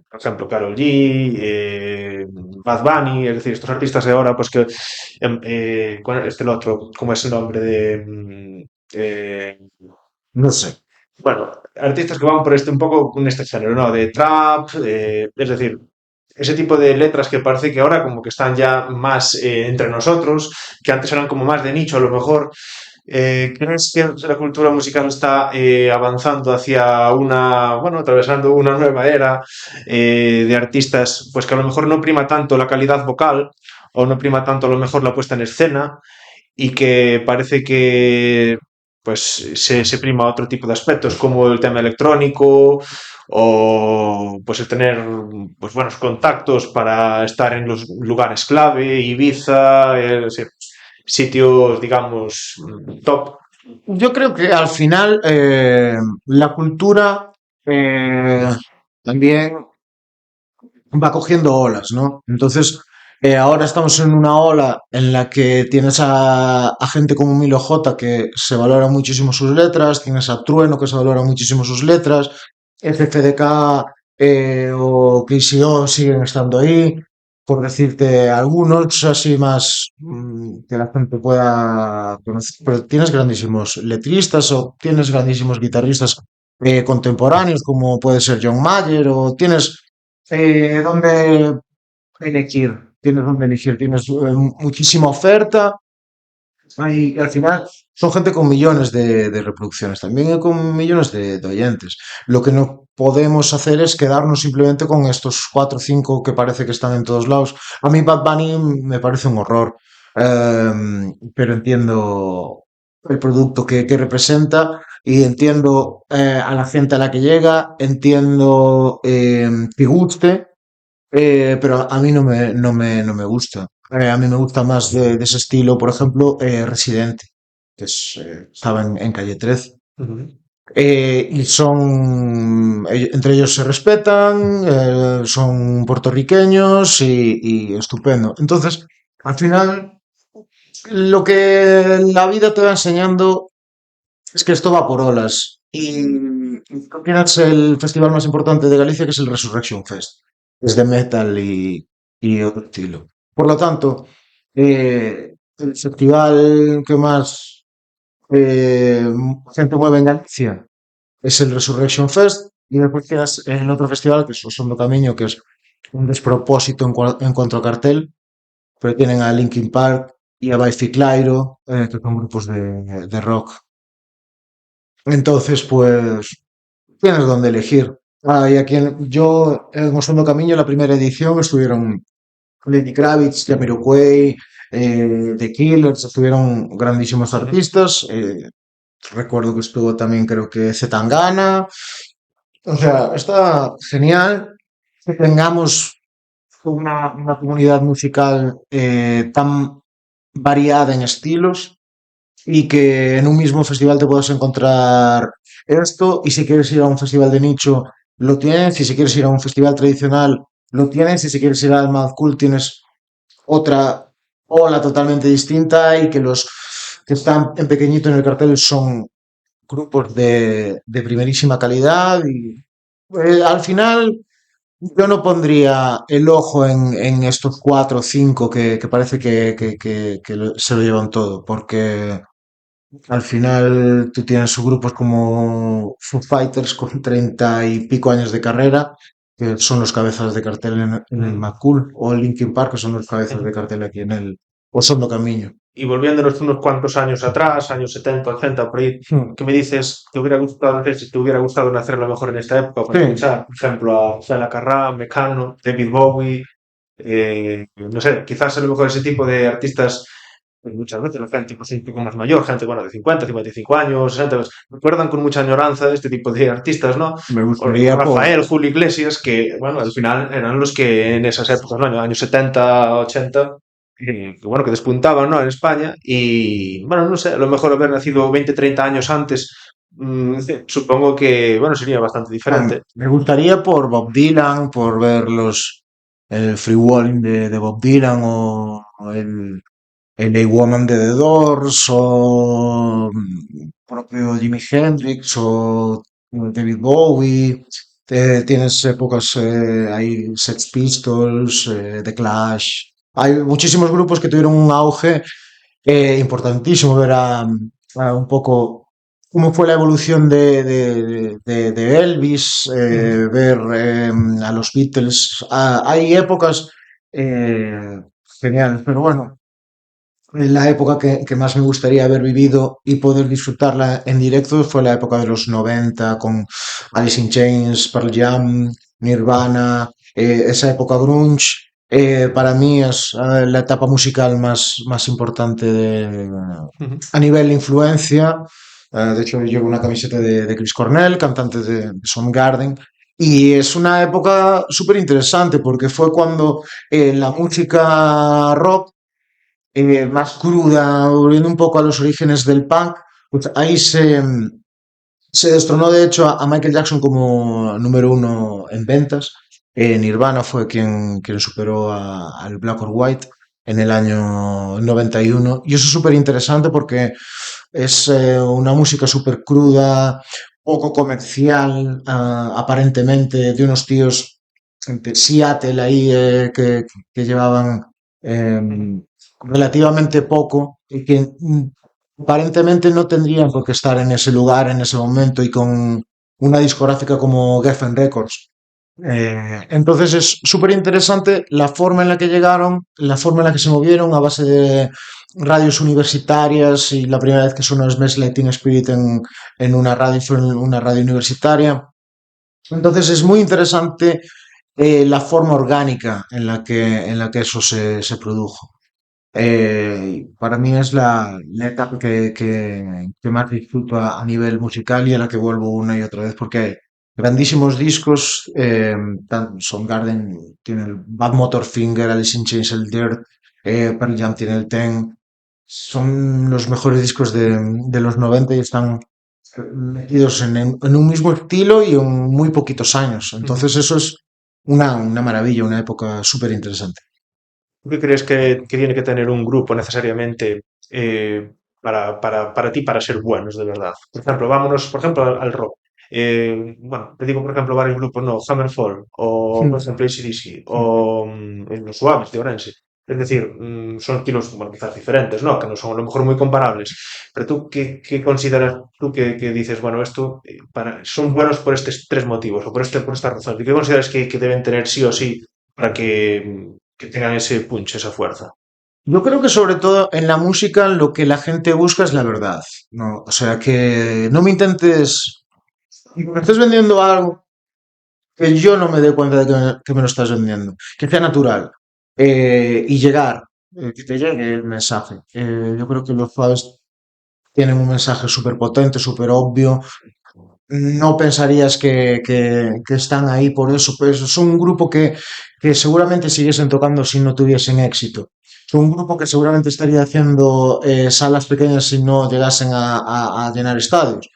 por ejemplo, Karol G, Bad Bunny, es decir, estos artistas de ahora, pues que, ¿cuál es el otro? ¿Cómo es el nombre de? No sé. Bueno, artistas que van por un poco con este género, ¿no? De trap, es decir, ese tipo de letras que parece que ahora como que están ya más entre nosotros, que antes eran como más de nicho a lo mejor. ¿Crees que la cultura musical está avanzando hacia bueno, atravesando una nueva era de artistas, pues que a lo mejor no prima tanto la calidad vocal o no prima tanto a lo mejor la puesta en escena y que parece que pues se prima otro tipo de aspectos como el tema electrónico o pues el tener pues buenos contactos para estar en los lugares clave, Ibiza, sitios digamos top. Yo creo que al final la cultura eh, también va cogiendo olas, ¿no? Entonces, ahora estamos en una ola en la que tienes a gente como Milo J que se valora muchísimo sus letras, tienes a Trueno que se valora muchísimo sus letras, FFDK o KCO siguen estando ahí, por decirte algunos así más que la gente pueda conocer, pero tienes grandísimos letristas o tienes grandísimos guitarristas contemporáneos como puede ser John Mayer o tienes dónde elegir. Tienes dónde elegir, tienes muchísima oferta. Al final son gente con millones de reproducciones, también con millones de oyentes. Lo que no podemos hacer es quedarnos simplemente con estos cuatro o cinco que parece que están en todos lados. A mí Bad Bunny me parece un horror, pero entiendo el producto que representa y entiendo a la gente a la que llega, entiendo que guste, pero a mí no me gusta. A mí me gusta más de ese estilo, por ejemplo, Residente, que estaba en Calle 13. Uh-huh. Y entre ellos se respetan, son puertorriqueños y estupendo. Entonces, al final, lo que la vida te va enseñando es que esto va por olas. Y tienes el festival más importante de Galicia, que es el Resurrection Fest. Es de metal y otro estilo. Por lo tanto, el festival que más eh, gente mueve en Galicia es el Resurrection Fest. Y después tienes el otro festival, que es o Son Camiño, que es un despropósito en cuanto a cartel, pero tienen a Linkin Park y a Bife Clyro, que son grupos de rock. Entonces, pues, tienes donde elegir. Y aquí yo en O Segundo Camiño, la primera edición, estuvieron Lenny Kravitz, Jamiroquai, The Killers, estuvieron grandísimos Ujú. artistas. Recuerdo que estuvo también, creo que Zetangana. O sea, está genial que tengamos una comunidad musical tan variada en estilos y que en un mismo festival te puedas encontrar esto, y si quieres ir a un festival de nicho, lo tienes, y si quieres ir a un festival tradicional, lo tienes, y si quieres ir al Mad Cool, tienes otra ola totalmente distinta, y que los que están en pequeñito en el cartel son grupos de primerísima calidad. Y al final yo no pondría el ojo en estos cuatro o cinco que parece que se lo llevan todo, porque al final tú tienes grupos como Foo Fighters con 30 y pico años de carrera, que son los cabezas de cartel en el Mm. Macul, o Linkin Park, que son los cabezas de Ujú. cartel aquí en el Osondo Camino. Y volviéndonos unos cuantos años atrás, años 70, 80, por ahí, Hmm. ¿qué me dices? ¿Te hubiera gustado, no sé si te hubiera gustado nacer a lo mejor en esta época para Sí, escuchar, por ejemplo, a Stella Carrà, Mecano, David Bowie, no sé, quizás a lo mejor ese tipo de artistas, pues muchas veces la gente pues, un poco más mayor, gente bueno, de 50, 55 años, 60, pues, recuerdan con mucha añoranza de este tipo de artistas, ¿no? me O gustaría Rafael, Julio Iglesias, que, bueno, al final eran los que en esas épocas, ¿no? Años 70, 80, que, bueno, que despuntaban, ¿no? En España. Y, bueno, no sé, a lo mejor haber nacido 20, 30 años antes, supongo que, bueno, sería bastante diferente. me gustaría por Bob Dylan, por ver el Free Walling de Bob Dylan, o el A Woman de The Doors, o propio Jimi Hendrix, o David Bowie. Tienes épocas, hay Sex Pistols, The Clash. Hay muchísimos grupos que tuvieron un auge importantísimo. Ver a un poco cómo fue la evolución de Elvis, Ujú. ver a los Beatles. Hay épocas eh, geniales, pero bueno, la época que más me gustaría haber vivido y poder disfrutarla en directo fue la época de los 90, con Alice in Chains, Pearl Jam, Nirvana, esa época grunge. Para mí es la etapa musical más importante Ujú. a nivel influencia. De hecho, llevo una camiseta de Chris Cornell, cantante de Soundgarden. Y es una época súper interesante porque fue cuando la música rock más cruda, volviendo un poco a los orígenes del punk, pues ahí se destronó de hecho a Michael Jackson como número uno en ventas. Nirvana fue quien superó al Black or White en el año 91. Y eso es súper interesante porque es una música súper cruda, poco comercial, aparentemente, de unos tíos de Seattle ahí que llevaban Ujú. relativamente poco, y que aparentemente no tendrían por qué estar en ese lugar, en ese momento, y con una discográfica como Geffen Records. Entonces es súper interesante la forma en la que llegaron, la forma en la que se movieron a base de radios universitarias, y la primera vez que sonó Smells Teen Spirit en una radio fue en una radio universitaria. Entonces es muy interesante la forma orgánica en la que eso se produjo. Para mí es la etapa que más disfruto a nivel musical, y a la que vuelvo una y otra vez, porque hay grandísimos discos. Soundgarden tiene el Bad Motor Finger, Alice in Chains el Dirt, Pearl Jam tiene el Ten. Son los mejores discos de los 90, y están metidos en un mismo estilo y en muy poquitos años. Ujú. Entonces eso es una maravilla, una época súper interesante. ¿Tú qué crees que tiene que tener un grupo necesariamente para ti, para ser buenos de verdad? Por ejemplo, vámonos, por ejemplo, al rock. Bueno, te digo, por ejemplo, varios grupos, no, Hammerfall, o por ejemplo AC/DC, o Los Suaves de Orense. Es decir, son estilos, bueno, quizás diferentes, ¿no? Que no son a lo mejor muy comparables. Pero tú, ¿qué consideras, tú que dices, bueno, esto son buenos por estos tres motivos, o por esta razón? ¿Y qué consideras que deben tener sí o sí para que tengan ese punch, esa fuerza? Yo creo que sobre todo en la música lo que la gente busca es la verdad, ¿no? O sea, que no me intentes, si me estés vendiendo algo, que yo no me dé cuenta de que me lo estás vendiendo, que sea natural y llegar, que te llegue el mensaje. Yo creo que los Faves tienen un mensaje súper potente, súper obvio. No pensarías que están ahí por eso, pues son un grupo que seguramente siguiesen tocando si no tuviesen éxito. Son un grupo que seguramente estaría haciendo salas pequeñas si no llegasen a llenar estadios.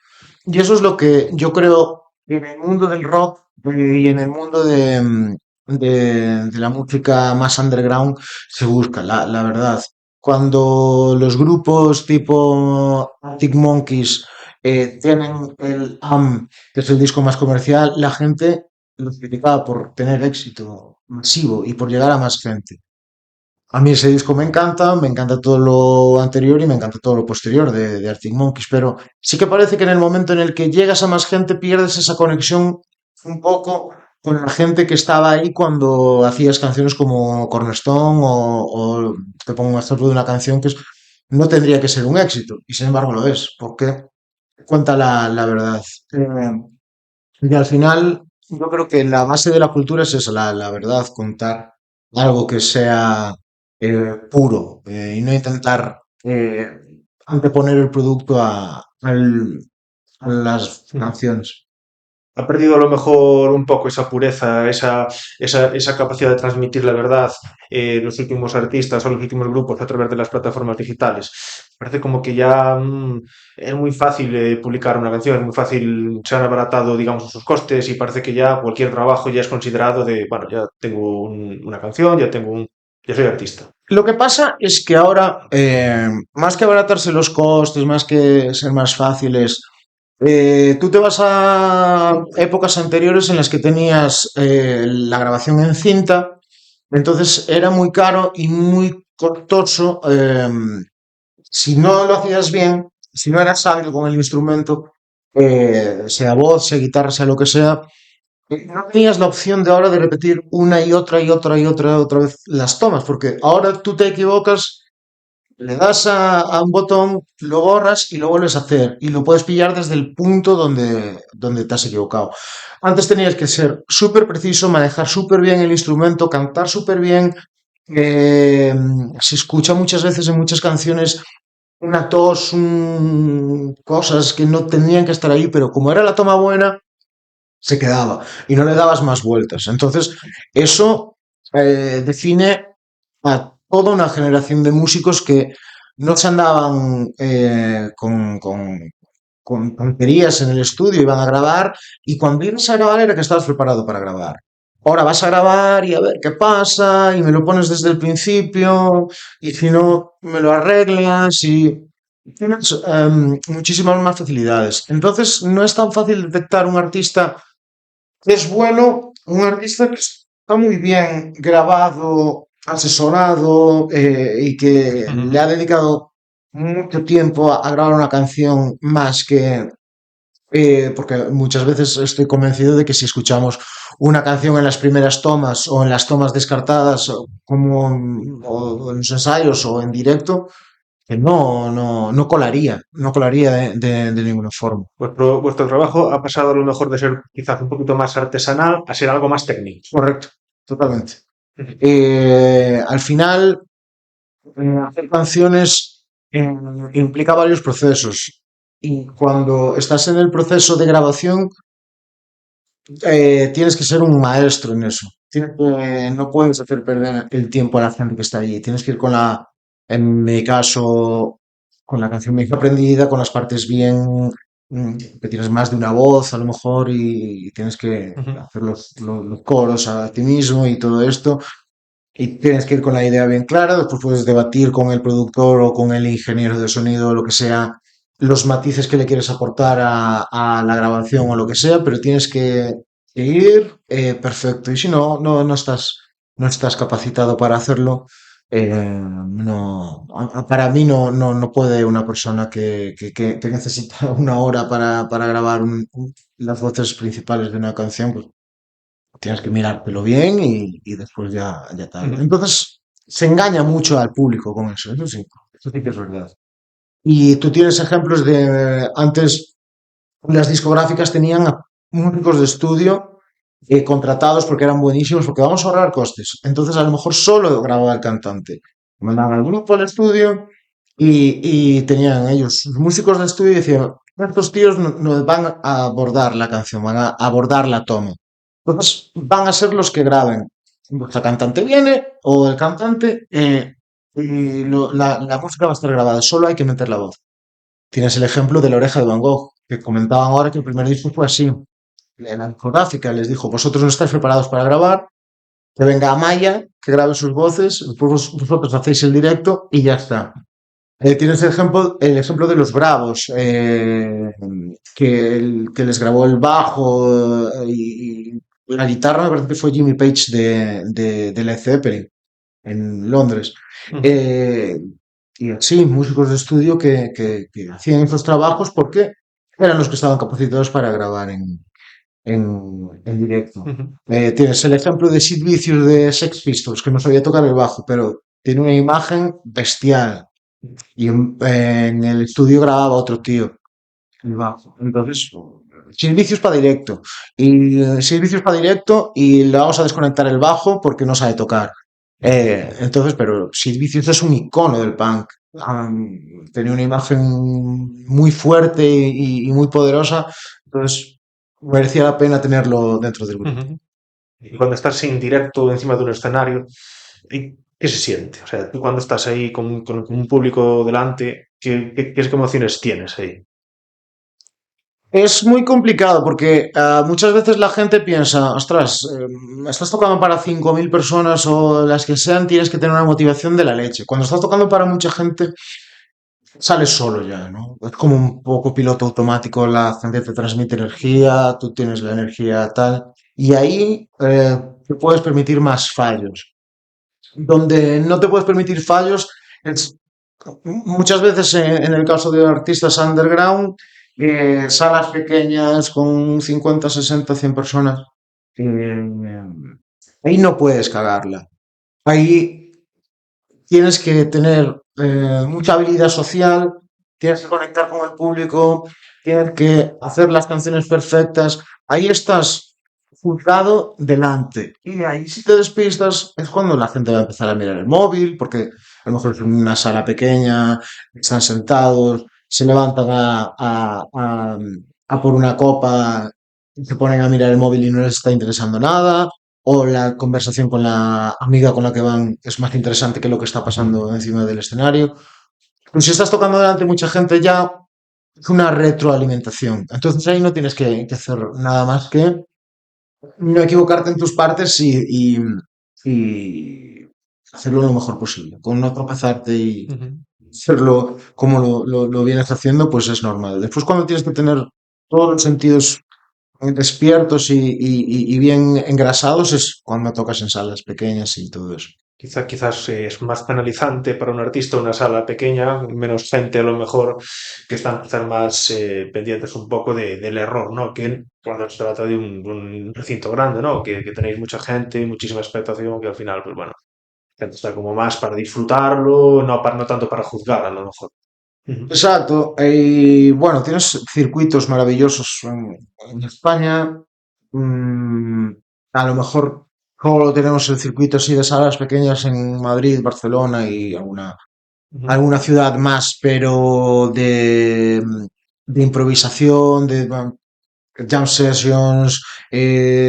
Y eso es lo que yo creo que en el mundo del rock y en el mundo de la música más underground se busca, la verdad. Cuando los grupos tipo Arctic Monkeys tienen el AM, que es el disco más comercial, la gente los criticaba por tener éxito masivo y por llegar a más gente. A mí ese disco me encanta todo lo anterior y me encanta todo lo posterior de Arctic Monkeys, pero sí que parece que en el momento en el que llegas a más gente pierdes esa conexión un poco con la gente que estaba ahí cuando hacías canciones como Cornerstone o te pongo un ejemplo de una canción no tendría que ser un éxito y sin embargo lo es, porque cuenta la verdad. Y al final yo creo que la base de la cultura es esa, la verdad, contar algo que sea puro y no intentar anteponer el producto a las canciones. Ha perdido a lo mejor un poco esa pureza, esa capacidad de transmitir la verdad los últimos artistas o los últimos grupos a través de las plataformas digitales. Parece como que ya es muy fácil publicar una canción, es muy fácil, se han abaratado, digamos, sus costes y parece que ya cualquier trabajo ya es considerado de, bueno, ya tengo una canción, ya soy artista. Lo que pasa es que ahora, más que abaratarse los costes, más que ser más fáciles, tú te vas a épocas anteriores en las que tenías la grabación en cinta, entonces era muy caro y muy costoso. Si no lo hacías bien, si no eras hábil con el instrumento, sea voz, sea guitarra, sea lo que sea, no tenías la opción de ahora de repetir una y otra y otra y otra vez las tomas, porque ahora tú te equivocas, le das a un botón, lo borras y lo vuelves a hacer. Y lo puedes pillar desde el punto donde te has equivocado. Antes tenías que ser súper preciso, manejar súper bien el instrumento, cantar súper bien. Eh, Se escucha muchas veces en muchas canciones una tos, cosas que no tendrían que estar ahí, pero como era la toma buena, se quedaba y no le dabas más vueltas. Entonces, eso define a toda una generación de músicos que no se andaban con tonterías en el estudio, iban a grabar y cuando ibas a grabar era que estabas preparado para grabar. Ahora vas a grabar y a ver qué pasa y me lo pones desde el principio y si no me lo arreglas y tienes muchísimas más facilidades. Entonces no es tan fácil detectar un artista que es bueno, un artista que está muy bien grabado, asesorado y que le ha dedicado mucho tiempo a grabar una canción más que... porque muchas veces estoy convencido de que si escuchamos una canción en las primeras tomas o en las tomas descartadas, o en los ensayos o en directo, que no colaría de ninguna forma. Vuestro trabajo ha pasado a lo mejor de ser quizás un poquito más artesanal a ser algo más técnico. Correcto, totalmente. Al final, hacer canciones implica varios procesos y cuando estás en el proceso de grabación tienes que ser un maestro en eso. No puedes hacer perder el tiempo a la gente que está allí. Tienes que ir en mi caso, con la canción bien aprendida, con las partes bien, que tienes más de una voz a lo mejor y tienes que Ujú. hacer los coros a ti mismo y todo esto. Y tienes que ir con la idea bien clara, después puedes debatir con el productor o con el ingeniero de sonido o lo que sea, los matices que le quieres aportar a la grabación o lo que sea, pero tienes que ir perfecto. Y si no estás capacitado para hacerlo, para mí no puede una persona que necesita una hora para grabar las voces principales de una canción, pues tienes que mirártelo bien y después ya tal. Ujú. Entonces, se engaña mucho al público con eso sí que es verdad. Y tú tienes ejemplos de antes las discográficas tenían a músicos de estudio contratados porque eran buenísimos, porque vamos a ahorrar costes. Entonces a lo mejor solo grababa el cantante. Mandaban al grupo al estudio y tenían ellos, sus músicos de estudio, y decían, estos tíos no van a abordar la canción, van a abordar la toma. Entonces van a ser los que graben. La cantante viene o el cantante y la música va a estar grabada, solo hay que meter la voz. Tienes el ejemplo de La Oreja de Van Gogh, que comentaban ahora que el primer disco fue así. La discográfica les dijo, vosotros no estáis preparados para grabar, que venga Amaya, que grabe sus voces, después vosotros hacéis el directo y ya está. Tienes el ejemplo de los Bravos, que les grabó el bajo y la guitarra, me parece que fue Jimmy Page de Led Zeppelin en Londres. Ujú. Eh, y así, músicos de estudio que hacían esos trabajos porque eran los que estaban capacitados para grabar en directo. Ujú. Tienes el ejemplo de Sid Vicious de Sex Pistols, que no sabía tocar el bajo, pero tiene una imagen bestial. Y en el estudio grababa otro tío el bajo. Entonces, servicios para directo. Y servicios para directo y le vamos a desconectar el bajo porque no sabe tocar. Entonces, pero Servicios es un icono del punk. Tenía una imagen muy fuerte y muy poderosa. Entonces, merecía la pena tenerlo dentro del grupo. Ujú. Y cuando estás en directo encima de un escenario, ¿qué se siente? O sea, tú cuando estás ahí con un público delante, ¿qué emociones tienes ahí? Es muy complicado porque muchas veces la gente piensa, ostras, estás tocando para 5.000 personas o las que sean, tienes que tener una motivación de la leche. Cuando estás tocando para mucha gente, sales solo ya, ¿no? Es como un poco piloto automático, la gente te transmite energía, tú tienes la energía tal, y ahí te puedes permitir más fallos. Donde no te puedes permitir fallos es muchas veces en el caso de artistas underground, salas pequeñas con 50, 60, 100 personas, eh, ahí no puedes cagarla. Ahí tienes que tener mucha habilidad social, tienes que conectar con el público, tienes que hacer las canciones perfectas. Ahí estás juzgado delante. Y ahí si te despistas es cuando la gente va a empezar a mirar el móvil, porque a lo mejor es una sala pequeña, están sentados, se levantan a por una copa, se ponen a mirar el móvil y no les está interesando nada, o la conversación con la amiga con la que van es más interesante que lo que está pasando encima del escenario. Pues si estás tocando delante de mucha gente ya es una retroalimentación. Entonces ahí no tienes que hacer nada más que no equivocarte en tus partes y hacerlo lo mejor posible. Con no tropezarte y Ujú. hacerlo como lo vienes haciendo, pues es normal. Después cuando tienes que tener todos los sentidos despiertos y bien engrasados es cuando tocas en salas pequeñas y todo eso. Quizás es más penalizante para un artista una sala pequeña, menos gente a lo mejor que están quizás más pendientes un poco del error, ¿no? Que cuando se trata de un recinto grande, ¿no? Que tenéis mucha gente, muchísima expectación, que al final, pues bueno, la gente está como más para disfrutarlo, no tanto para juzgar a lo mejor. Ujú. Exacto. Y bueno, tienes circuitos maravillosos en España. Mm, a lo mejor solo tenemos el circuito así de salas pequeñas en Madrid, Barcelona y Ujú. alguna ciudad más, pero de improvisación, de jam sessions,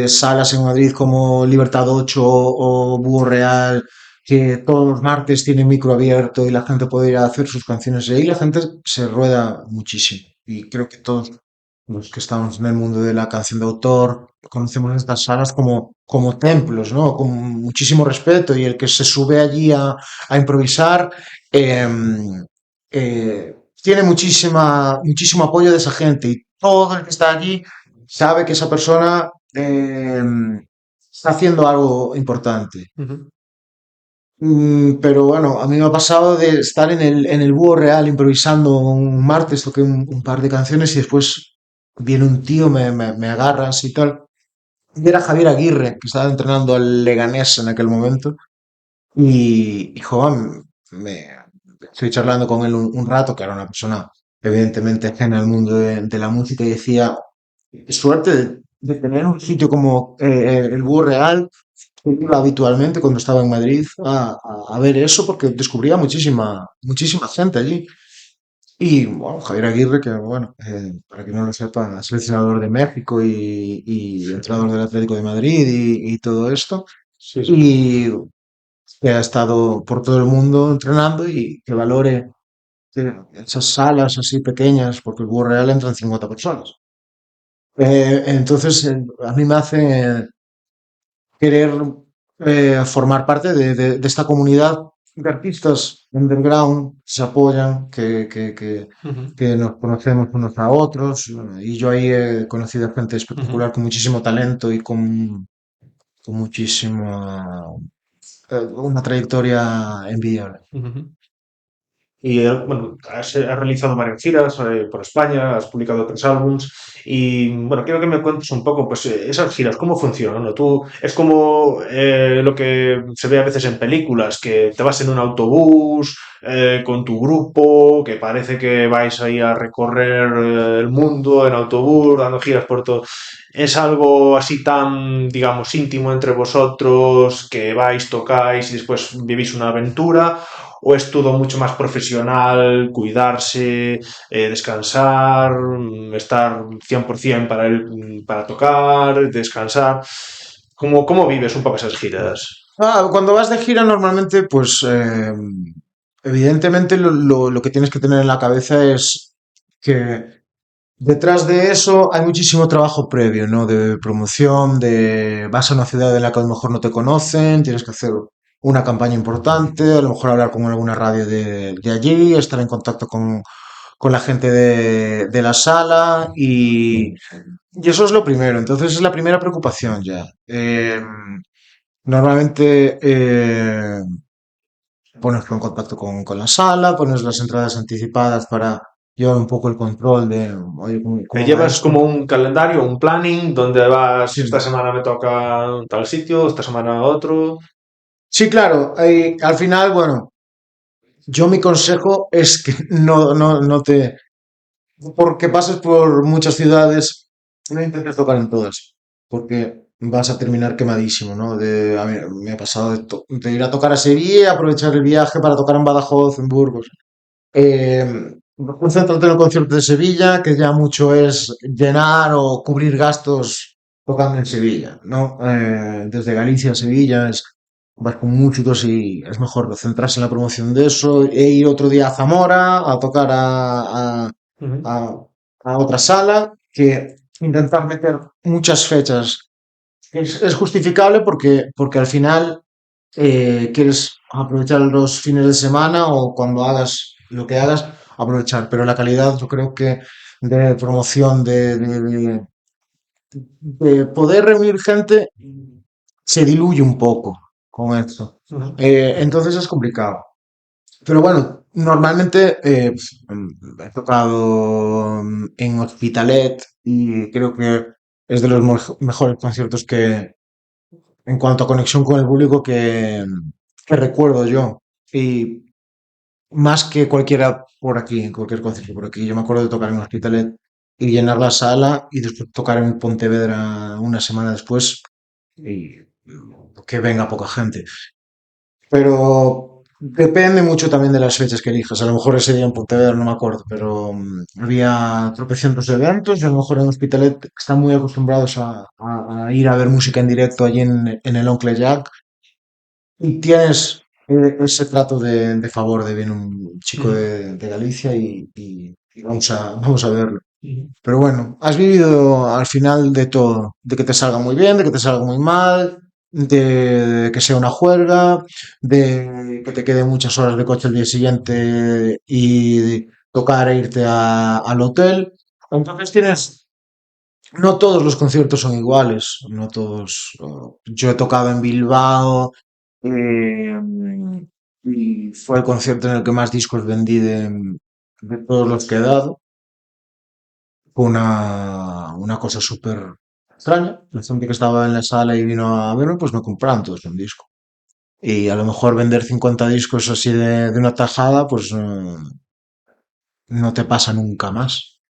salas en Madrid como Libertad 8 o Búho Real, que todos los martes tienen micro abierto y la gente puede ir a hacer sus canciones. Y ahí la gente se rueda muchísimo. Y creo que todos los que estamos en el mundo de la canción de autor conocemos estas salas como templos, ¿no? Con muchísimo respeto. Y el que se sube allí a improvisar eh, tiene muchísimo apoyo de esa gente. Y todo el que está allí sabe que esa persona está haciendo algo importante. Ujú. Pero bueno, a mí me ha pasado de estar en el Búho Real improvisando un martes, toqué un par de canciones y después viene un tío, me agarra así y tal. Y era Javier Aguirre, que estaba entrenando al Leganés en aquel momento. Y joder, me estoy charlando con él un rato, que era una persona evidentemente ajena al mundo de la música, y decía, qué suerte de tener un sitio como el Búho Real, que iba habitualmente cuando estaba en Madrid a ver eso, porque descubría muchísima gente allí. Y bueno, Javier Aguirre, que bueno, para quien no lo sepa, seleccionador de México y entrenador del Atlético de Madrid y todo esto. Sí, sí. Y que ha estado por todo el mundo entrenando y que valore esas salas así pequeñas, porque el Búho Real entran 50 personas. Entonces, a mí me hace querer formar parte de esta comunidad de artistas underground que se apoyan, Ujú, que nos conocemos unos a otros. Y yo ahí he conocido gente ujú, espectacular con muchísimo talento y con muchísima, una trayectoria envidiable. ujú. Y bueno, has realizado varias giras por España, has publicado 3 álbums y bueno, quiero que me cuentes un poco, pues esas giras, ¿cómo funcionan? ¿No? Tú, es como lo que se ve a veces en películas, que te vas en un autobús con tu grupo, que parece que vais ahí a recorrer el mundo en autobús, dando giras por todo. ¿Es algo así tan, digamos, íntimo entre vosotros, que vais, tocáis y después vivís una aventura? ¿O es todo mucho más profesional, cuidarse, descansar, estar 100% para tocar, descansar? ¿Cómo vives un poco esas giras? Cuando vas de gira normalmente, pues evidentemente lo que tienes que tener en la cabeza es que detrás de eso hay muchísimo trabajo previo, ¿no? De promoción, de vas a una ciudad en la que a lo mejor no te conocen, tienes que hacer una campaña importante, a lo mejor hablar con alguna radio de allí, estar en contacto con la gente de la sala y eso es lo primero. Entonces es la primera preocupación ya. Normalmente pones en contacto con la sala, pones las entradas anticipadas para llevar un poco el control de, oye, ¿cómo va ¿Llevas esto? como un calendario, un planning, donde vas, Sí. esta semana me toca tal sitio, esta semana otro? Sí, claro. Al final, bueno, yo mi consejo es que no te, porque pases por muchas ciudades, no intentes tocar en todas, porque vas a terminar quemadísimo, ¿no? A mí me ha pasado de ir a tocar a Sevilla, aprovechar el viaje para tocar en Badajoz, en Burgos. Concéntrate en el concierto de Sevilla, que ya mucho es llenar o cubrir gastos tocando en Sevilla, ¿no? Desde Galicia a Sevilla vas con músicos y es mejor centrarse en la promoción de eso e ir otro día a Zamora a tocar Ujú, a, a otra sala, que intentar meter muchas fechas es justificable porque al final quieres aprovechar los fines de semana o cuando hagas lo que hagas, aprovechar. Pero la calidad, yo creo que de promoción, de poder reunir gente, se diluye un poco con esto. ujú. Entonces es complicado. Pero bueno, normalmente he tocado en Hospitalet y creo que es de los mejores conciertos que, en cuanto a conexión con el público que recuerdo yo. Y más que cualquiera por aquí, en cualquier concierto por aquí. Yo me acuerdo de tocar en Hospitalet y llenar la sala y después tocar en Pontevedra una semana después y que venga poca gente. Pero depende mucho también de las fechas que elijas. A lo mejor ese día en Pontevedra no me acuerdo, pero había tropecientos eventos y a lo mejor en Hospitalet están muy acostumbrados a ir a ver música en directo allí en el Oncle Jack y tienes ese trato de favor de viene un chico Ujú, de Galicia y vamos a verlo. ujú. Pero bueno, has vivido al final de todo, de que te salga muy bien, de que te salga muy mal, de que sea una juerga, de que te queden muchas horas de coche el día siguiente y tocar e irte al hotel. Entonces tienes, no todos los conciertos son iguales, no todos. Yo he tocado en Bilbao eh, y fue el concierto en el que más discos vendí de todos los que he dado. Fue una cosa súper extraña. La gente que estaba en la sala y vino a verme, pues me compraron todos un disco. Y a lo mejor vender 50 discos así de una tajada, pues no te pasa nunca más.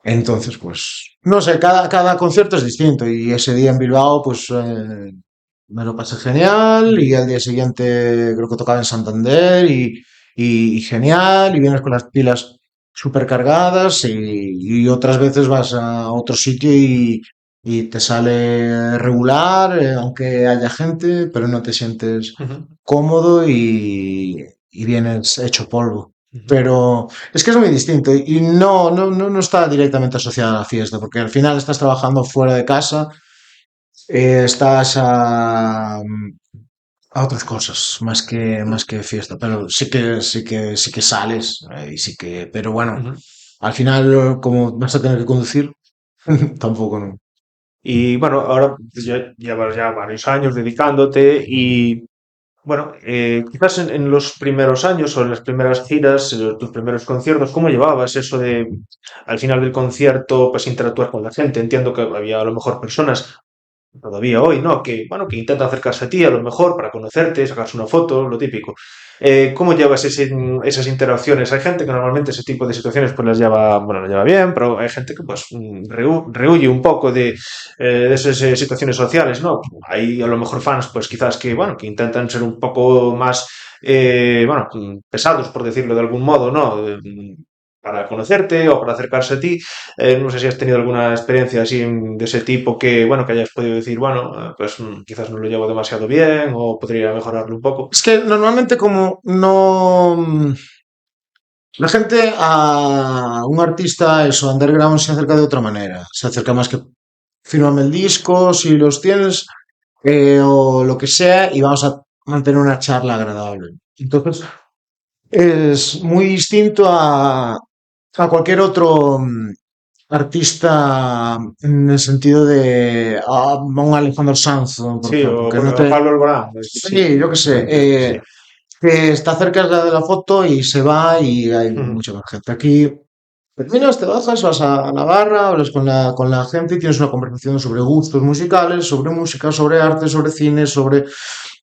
Entonces, pues, no sé, cada concierto es distinto y ese día en Bilbao, pues, me lo pasé genial y al día siguiente creo que tocaba en Santander y genial y vienes con las pilas súper cargadas y otras veces vas a otro sitio y te sale regular, aunque haya gente, pero no te sientes Ujú, cómodo y vienes hecho polvo. ujú. Pero es que es muy distinto y no está directamente asociada a la fiesta, porque al final estás trabajando fuera de casa, estás a otras cosas más que fiesta, pero sí que sales y sí que, pero bueno, Ujú. al final como vas a tener que conducir, tampoco no. Y bueno, ahora pues, ya llevas ya varios años dedicándote y bueno, quizás en los primeros años o en las primeras giras, tus primeros conciertos, ¿cómo llevabas eso de al final del concierto pues interactuar con la gente? Entiendo que había a lo mejor personas todavía hoy, ¿no? Que, bueno, que intenta acercarse a ti a lo mejor para conocerte, sacarse una foto, lo típico. ¿Cómo llevas esas interacciones? Hay gente que normalmente ese tipo de situaciones pues las lleva, bueno, las lleva bien, pero hay gente que pues rehuye un poco de esas situaciones sociales, ¿no? Hay a lo mejor fans pues quizás que, bueno, que intentan ser un poco más, bueno, pesados por decirlo de algún modo, ¿no? Para conocerte o para acercarse a ti. No sé si has tenido alguna experiencia así de ese tipo que, bueno, que hayas podido decir, bueno, pues quizás no lo llevo demasiado bien o podría mejorarlo un poco. Es que normalmente como no... La gente a un artista, eso, underground, se acerca de otra manera. Se acerca más que fírmame el disco, si los tienes, o lo que sea, y vamos a mantener una charla agradable. Entonces, es muy distinto a cualquier otro artista en el sentido de un Alejandro Sanz, por Sí, ejemplo, que no o te... Pablo Alborán, sí, Sí, yo qué sé, sí. que está cerca de la foto y se va y hay Ujú. mucha más gente. Aquí terminas, te bajas, vas a la barra, hablas con la gente y tienes una conversación sobre gustos musicales, sobre música, sobre arte, sobre cine, sobre...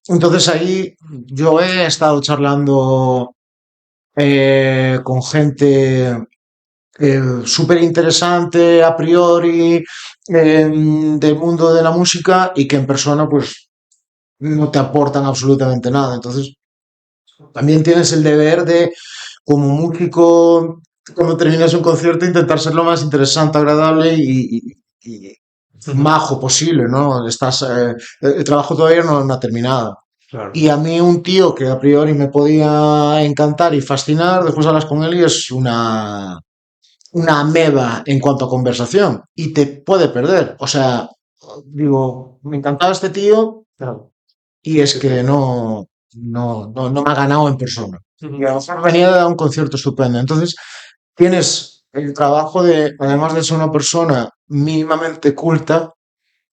Entonces ahí yo he estado charlando con gente súper interesante a priori del mundo de la música y que en persona pues no te aportan absolutamente nada. Entonces también tienes el deber de, como músico, cuando terminas un concierto, intentar ser lo más interesante, agradable y Ujú. majo posible, ¿no? El trabajo todavía no ha terminado. Claro. Y a mí un tío que a priori me podía encantar y fascinar, después hablas con él y es una ameba en cuanto a conversación y te puede perder. O sea, digo, me encantaba este tío Claro. y es Sí, sí. que no me ha ganado en persona. Y Ujú. a lo mejor venía de dar un concierto estupendo. Entonces, tienes el trabajo de, además de ser una persona mínimamente culta,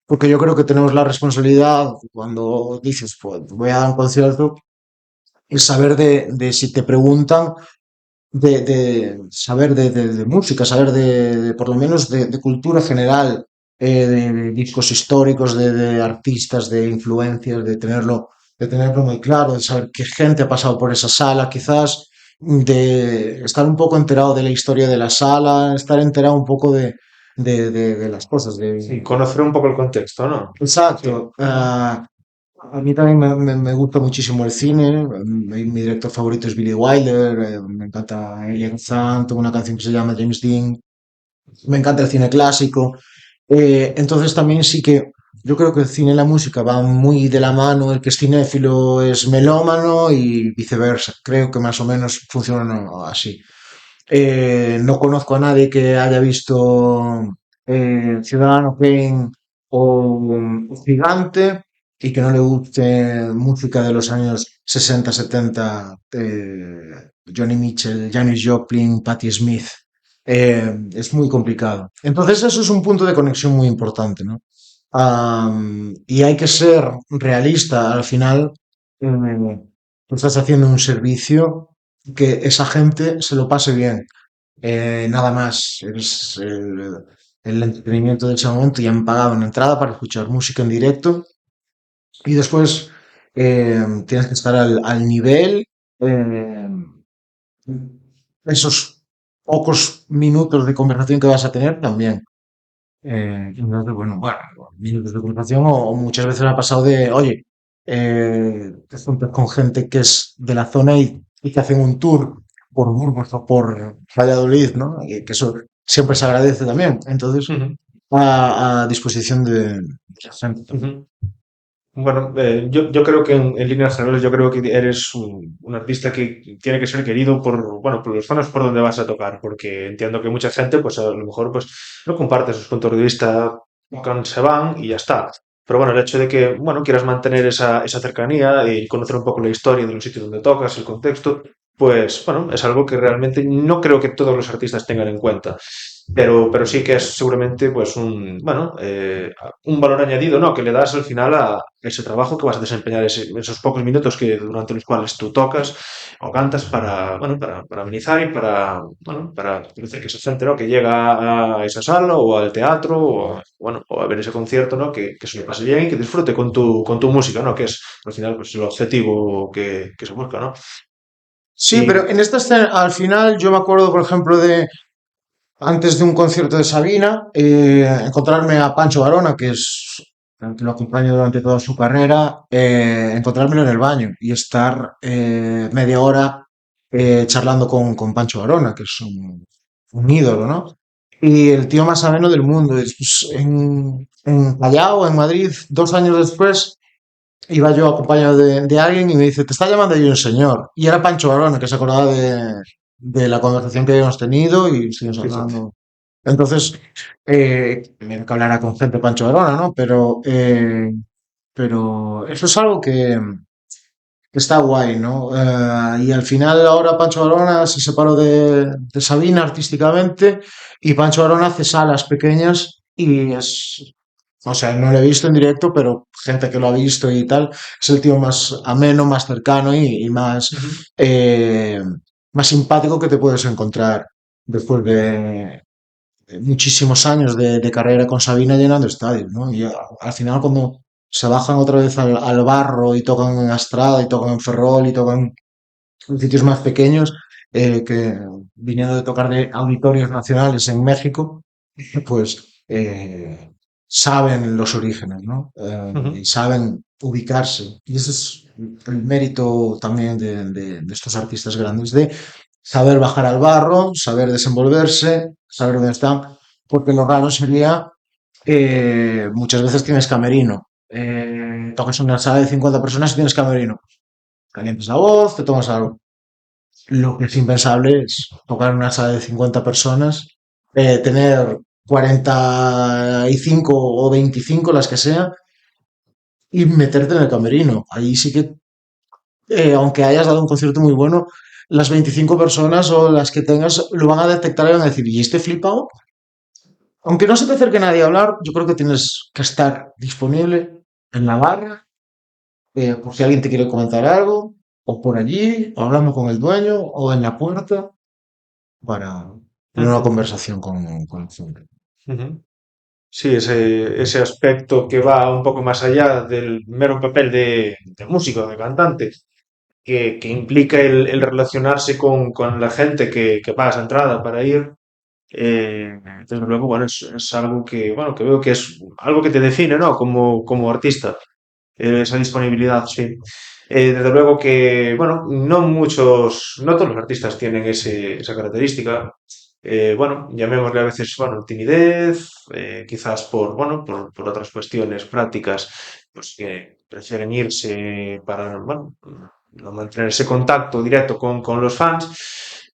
porque yo creo que tenemos la responsabilidad cuando dices, pues voy a dar un concierto, es saber de si te preguntan, de saber de música, saber por lo menos de cultura general, de discos históricos, de artistas, de influencias, de tenerlo muy claro, de saber qué gente ha pasado por esa sala, quizás, de estar un poco enterado de la historia de la sala, estar enterado un poco de las cosas. Sí, conocer un poco el contexto, ¿no? Sí. Exacto. A mí también me gusta muchísimo el cine. Mi director favorito es Billy Wilder. Me encanta Alien Kazan. Tengo una canción que se llama James Dean. Me encanta el cine clásico. Entonces también sí que yo creo que el cine y la música van muy de la mano. El que es cinéfilo es melómano y viceversa. Creo que más o menos funcionan así. No conozco a nadie que haya visto Ciudadano Kane o Gigante y que no le guste música de los años 60, 70, Johnny Mitchell, Janis Joplin, Patti Smith. Es muy complicado. Entonces eso es un punto de conexión muy importante, ¿no? Y hay que ser realista. Al final, tú estás haciendo un servicio que esa gente se lo pase bien. Nada más, es el entretenimiento de ese momento y han pagado una entrada para escuchar música en directo y después tienes que estar al nivel. eh, Esos pocos minutos de conversación que vas a tener también. Entonces, bueno, minutos de conversación o muchas veces me ha pasado de, oye, te juntas con gente que es de la zona y te hacen un tour por Burgos o por Valladolid, ¿no? Y que eso siempre se agradece también. Entonces, Ujú, a disposición de la gente también. ujú. Bueno, yo creo que en líneas generales yo creo que eres un artista que tiene que ser querido por, bueno, por los zonas por donde vas a tocar, porque entiendo que mucha gente, pues a lo mejor, pues no comparte sus puntos de vista, tocan, se van y ya está. Pero bueno, el hecho de que, bueno, quieras mantener esa cercanía y conocer un poco la historia de los sitios donde tocas, el contexto, pues bueno, es algo que realmente no creo que todos los artistas tengan en cuenta. Pero sí que es seguramente pues bueno, un valor añadido, ¿no? Que le das al final a ese trabajo que vas a desempeñar esos pocos minutos que durante los cuales tú tocas o cantas para, bueno, para amenizar y para, bueno, para hacer que esa gente, ¿no? Que llega a esa sala o al teatro o, bueno, o a ver ese concierto, ¿no? Que se lo pase bien y que disfrute con tu música, ¿no? Que es al final pues el objetivo que se busca, ¿no? Sí, Y pero en esta escena, al final, yo me acuerdo, por ejemplo, de antes de un concierto de Sabina, encontrarme a Pancho Varona, que es el que lo acompaña durante toda su carrera, encontrármelo en el baño y estar media hora charlando con Pancho Varona, que es un ídolo, ¿no? Y el tío más ameno del mundo. Después, en Callao, en Madrid, 2 años después, iba yo acompañado de alguien y me dice, te está llamando ahí un señor. Y era Pancho Varona, que se acordaba de la conversación que habíamos tenido y seguimos sí, sí. hablando. Entonces, también que hablara con gente Pancho Varona, ¿no? Pero eso es algo que está guay, ¿no? Y al final ahora Pancho Varona se separó de Sabina artísticamente y Pancho Varona hace salas pequeñas y es, o sea, no lo he visto en directo, pero gente que lo ha visto y tal, es el tío más ameno, más cercano y Ujú. eh, más simpático que te puedes encontrar después de muchísimos años de carrera con Sabina llenando estadios, ¿no? Y al final cuando se bajan otra vez al barro y tocan en Astrada y tocan en Ferrol y tocan en sitios más pequeños, que viniendo de tocar de auditorios nacionales en México, pues saben los orígenes, ¿no? Y Ujú. saben ubicarse. Y ese es el mérito también de estos artistas grandes, de saber bajar al barro, saber desenvolverse, saber dónde están, porque lo raro sería muchas veces tienes camerino. Tocas una sala de 50 personas y tienes camerino. Calientas la voz, te tomas algo. Lo que es impensable es tocar en una sala de 50 personas, tener 45 o 25, las que sea, y meterte en el camerino. Ahí sí que, aunque hayas dado un concierto muy bueno, las 25 personas o las que tengas lo van a detectar y van a decir, ¿y este flipado? Aunque no se te acerque nadie a hablar, yo creo que tienes que estar disponible en la barra, por si alguien te quiere comentar algo, o por allí, o hablando con el dueño, o en la puerta, para tener una Ujú. conversación con el cliente. Ujú. Sí, ese aspecto que va un poco más allá del mero papel de músico, de cantante, que implica el relacionarse con la gente que paga esa entrada para ir. Desde luego, bueno, es algo que, bueno, que veo que es algo que te define, ¿no? Como artista, esa disponibilidad, sí. Desde luego que, bueno, no todos los artistas tienen esa característica. Bueno, llamémosle a veces, bueno, timidez, quizás bueno, por otras cuestiones prácticas, pues que prefieren irse para, bueno, no mantener ese contacto directo con los fans.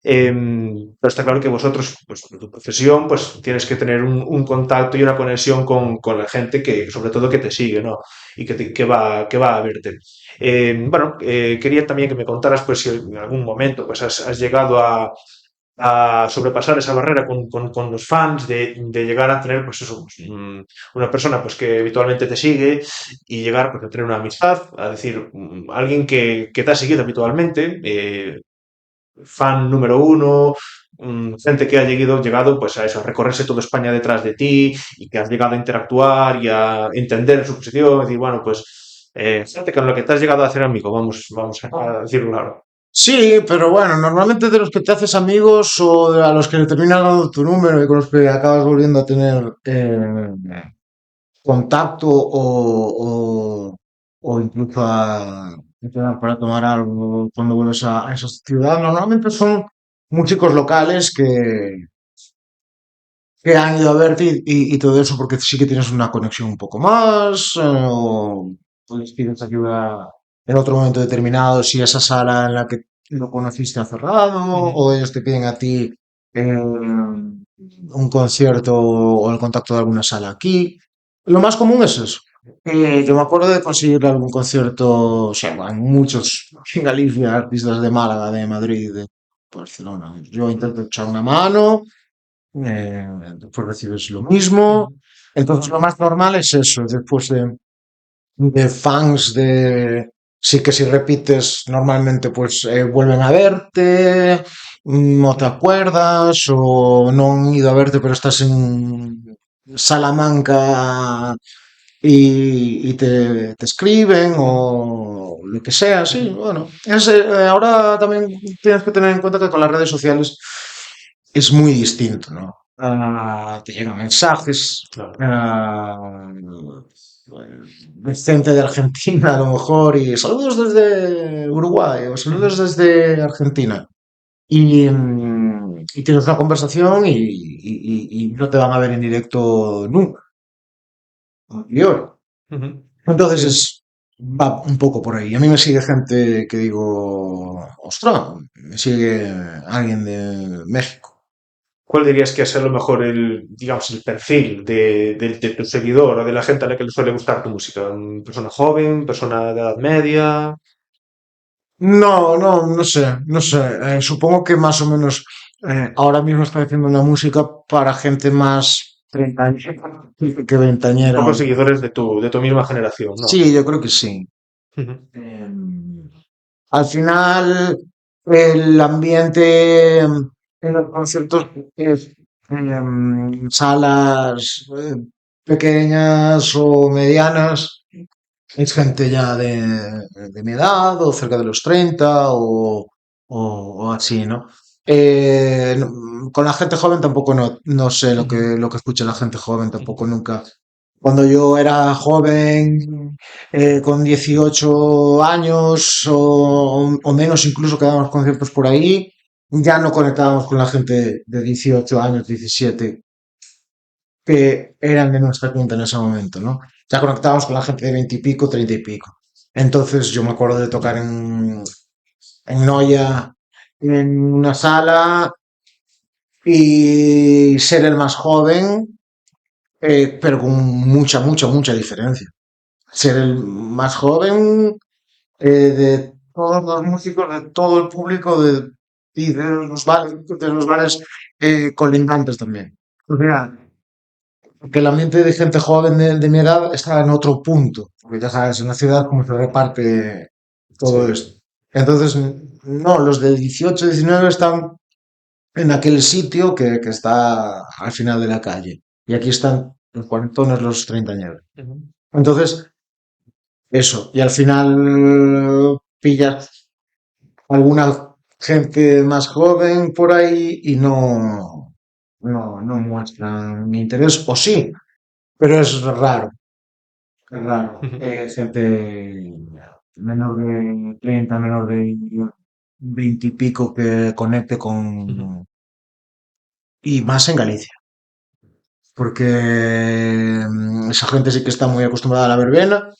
Pero está claro que vosotros, pues por tu profesión, pues tienes que tener un contacto y una conexión con la gente que, sobre todo, que te sigue, ¿no? Y que va a verte. Bueno, quería también que me contaras, pues, si en algún momento, pues, has llegado a sobrepasar esa barrera con los fans, de llegar a tener, pues eso, pues, una persona pues que habitualmente te sigue y llegar pues, a tener una amistad, a decir, alguien que te ha seguido habitualmente, fan número uno, gente que ha llegado pues a eso, a recorrerse toda España detrás de ti y que has llegado a interactuar y a entender su posición, y decir, bueno, pues gente con la que te has llegado a hacer amigo, vamos a decirlo claro. Sí, pero bueno, normalmente de los que te haces amigos o a los que le terminas dando tu número y con los que acabas volviendo a tener contacto o incluso a quedar para tomar algo cuando vuelves a esa ciudad, normalmente son músicos locales que han ido a verte y todo eso porque sí que tienes una conexión un poco más, o pues pides ayuda en otro momento determinado si esa sala en la que lo conociste ha cerrado, Ujú. o ellos te piden a ti un concierto o el contacto de alguna sala aquí. Lo más común es eso. Yo me acuerdo de conseguir algún concierto, o sea, hay muchos en Galicia, artistas de Málaga, de Madrid, de Barcelona. Yo intento echar una mano, después recibes lo mismo. Entonces lo más normal es eso, después de fans de... Sí que si repites normalmente pues vuelven a verte, no te acuerdas o no han ido a verte pero estás en Salamanca y te escriben o lo que sea, sí, Ujú. bueno. Ahora también tienes que tener en cuenta que con las redes sociales es muy distinto, ¿no? Te llegan mensajes, Claro. ah, de gente de Argentina a lo mejor y saludos desde Uruguay o saludos Ujú. desde Argentina. Y tienes una conversación y no te van a ver en directo nunca. Y ahora. Ujú. Entonces Sí. va un poco por ahí. A mí me sigue gente que digo, ostras, me sigue alguien de México. ¿Cuál dirías que es a lo mejor digamos, el perfil de tu seguidor o de la gente a la que le suele gustar tu música? ¿Persona joven, persona de edad media? No sé, no sé. Supongo que más o menos ahora mismo estoy haciendo una música para gente más treintañera que Un veintañera. poco seguidores de tu misma generación, ¿no? Sí, yo creo que sí. Ujú. Al final, el ambiente en los conciertos es salas pequeñas o medianas. Es gente ya de mi edad o cerca de los 30 o así, ¿no? Con la gente joven tampoco no sé Ujú. lo que escucha la gente joven, tampoco nunca. Cuando yo era joven, con 18 años o menos, incluso que dábamos conciertos por ahí, ya no conectábamos con la gente de 18 años, 17 que eran de nuestra cuenta en ese momento, ¿no? Ya conectábamos con la gente de 20 y pico, 30 y pico. Entonces yo me acuerdo de tocar en Noya, en una sala y ser el más joven, pero con mucha diferencia. Ser el más joven de todos los músicos, de todo el público y de los bares colindantes también. O sea, que el ambiente de gente joven de mi edad está en otro punto, porque ya sabes, en la ciudad como se reparte todo Sí. esto. Entonces, no, los de 18, 19 están en aquel sitio que está al final de la calle. Y aquí están los cuarentones, los treintañeros. Ujú. Entonces, eso. Y al final pillas alguna gente más joven por ahí y no muestran interés. O sí, pero es raro. Es raro. Ujú. Gente menor de 30, menor de 20 y pico que conecte Ujú. con... Y más en Galicia, porque esa gente sí que está muy acostumbrada a la verbena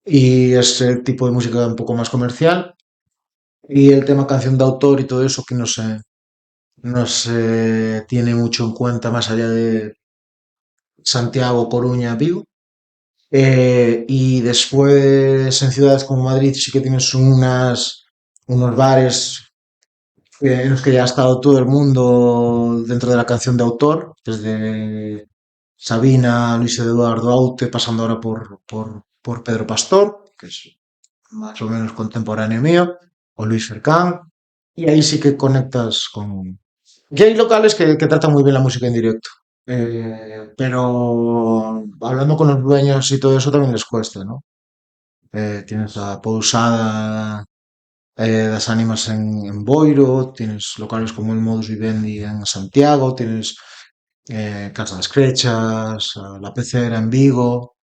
y ese tipo de música un poco más comercial. Y el tema canción de autor y todo eso que no se tiene mucho en cuenta más allá de Santiago, Coruña, Vigo. Y después en ciudades como Madrid sí que tienes unos bares en los que ya ha estado todo el mundo dentro de la canción de autor, desde Sabina, Luis Eduardo Aute, pasando ahora por Pedro Pastor, que es más o menos contemporáneo mío, o Luis Fercán, y ahí sí que conectas con... Y hay locales que tratan muy bien la música en directo. Pero hablando con los dueños y todo eso también les cuesta, ¿no? Tienes a Pousada das ánimas en Boiro, tienes locales como el Modus Vivendi en Santiago, tienes Casa das Crechas, La Pecera en Vigo,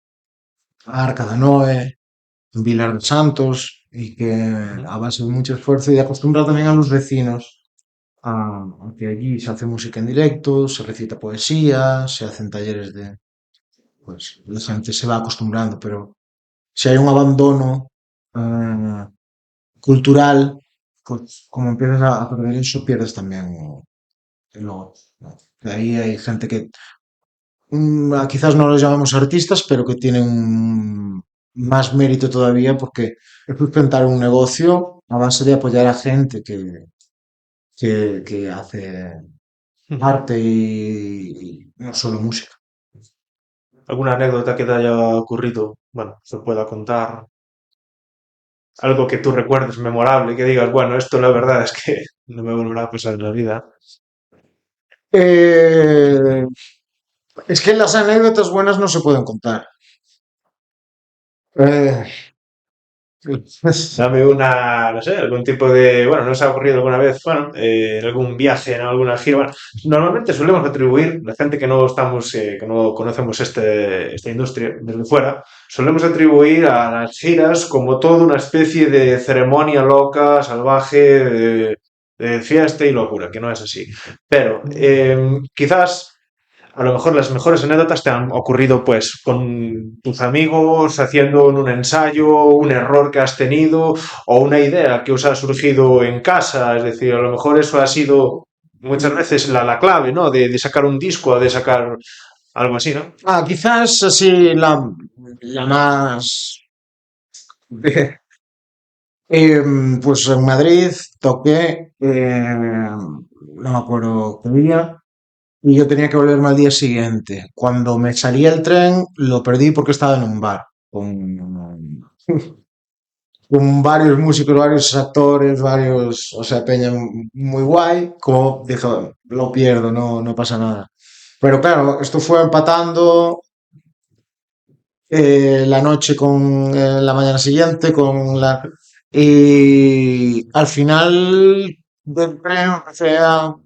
Arca da Noé, en Vilar de Santos, y que Ujú. a base de mucho esfuerzo y de acostumbrar también a los vecinos a que allí se hace música en directo, se recita poesía, se hacen talleres de, pues la gente se va acostumbrando, pero si hay un abandono eh, cultural, pues como empiezas a perder eso, pierdes también el otro, ¿no? De ahí hay gente que quizás no los llamamos artistas, pero que tienen más mérito todavía porque es sustentar un negocio a base de apoyar a gente que hace arte y no solo música. ¿Alguna anécdota que te haya ocurrido? Bueno, se pueda contar. Algo que tú recuerdes memorable, que digas, bueno, esto la verdad es que no me volverá a pasar en la vida. Eh, es que las anécdotas buenas no se pueden contar. Eh, Dame una, no sé, algún tipo de, bueno, ¿no os ha ocurrido alguna vez, bueno, en algún viaje, en alguna gira? Bueno, normalmente solemos atribuir, la gente que no estamos, que no conocemos esta industria desde fuera, solemos atribuir a las giras como toda una especie de ceremonia loca, salvaje, de fiesta y locura, que no es así. Pero quizás a lo mejor las mejores anécdotas te han ocurrido pues con tus amigos haciendo un ensayo, un error que has tenido o una idea que os ha surgido en casa. Es decir, a lo mejor eso ha sido muchas veces la clave, ¿no? De sacar un disco, de sacar algo así, ¿no? quizás así la más pues en Madrid toqué, no me acuerdo qué día, y yo tenía que volverme al día siguiente. Cuando me salía el tren, lo perdí porque estaba en un bar con varios músicos, varios actores, varios, o sea, peña muy guay. Como dijo, lo pierdo, no pasa nada. Pero claro, esto fue empatando la noche con la mañana siguiente, y al final del tren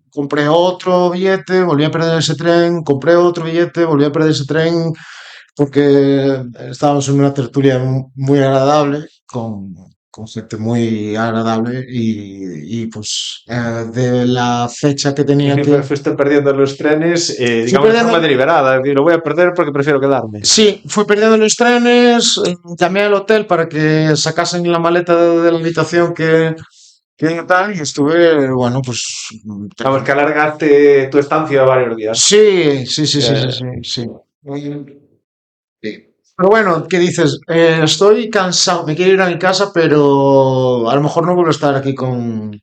compré otro billete, volví a perder ese tren, compré otro billete, volví a perder ese tren, porque estábamos en una tertulia muy agradable, con gente muy agradable, y pues de la fecha que tenía que... Fuiste perdiendo los trenes, Fui digamos, de perdiendo, forma deliberada. Es decir, lo voy a perder porque prefiero quedarme. sí, fui perdiendo los trenes, llamé al hotel para que sacasen la maleta de la habitación que tal, y estuve, bueno, pues... Vamos, que alargaste tu estancia varios días. Sí, sí, sí, sí, sí, Eh, sí, sí. Sí. Pero bueno, ¿qué dices? Estoy cansado, me quiero ir a mi casa, pero a lo mejor no vuelvo a estar aquí con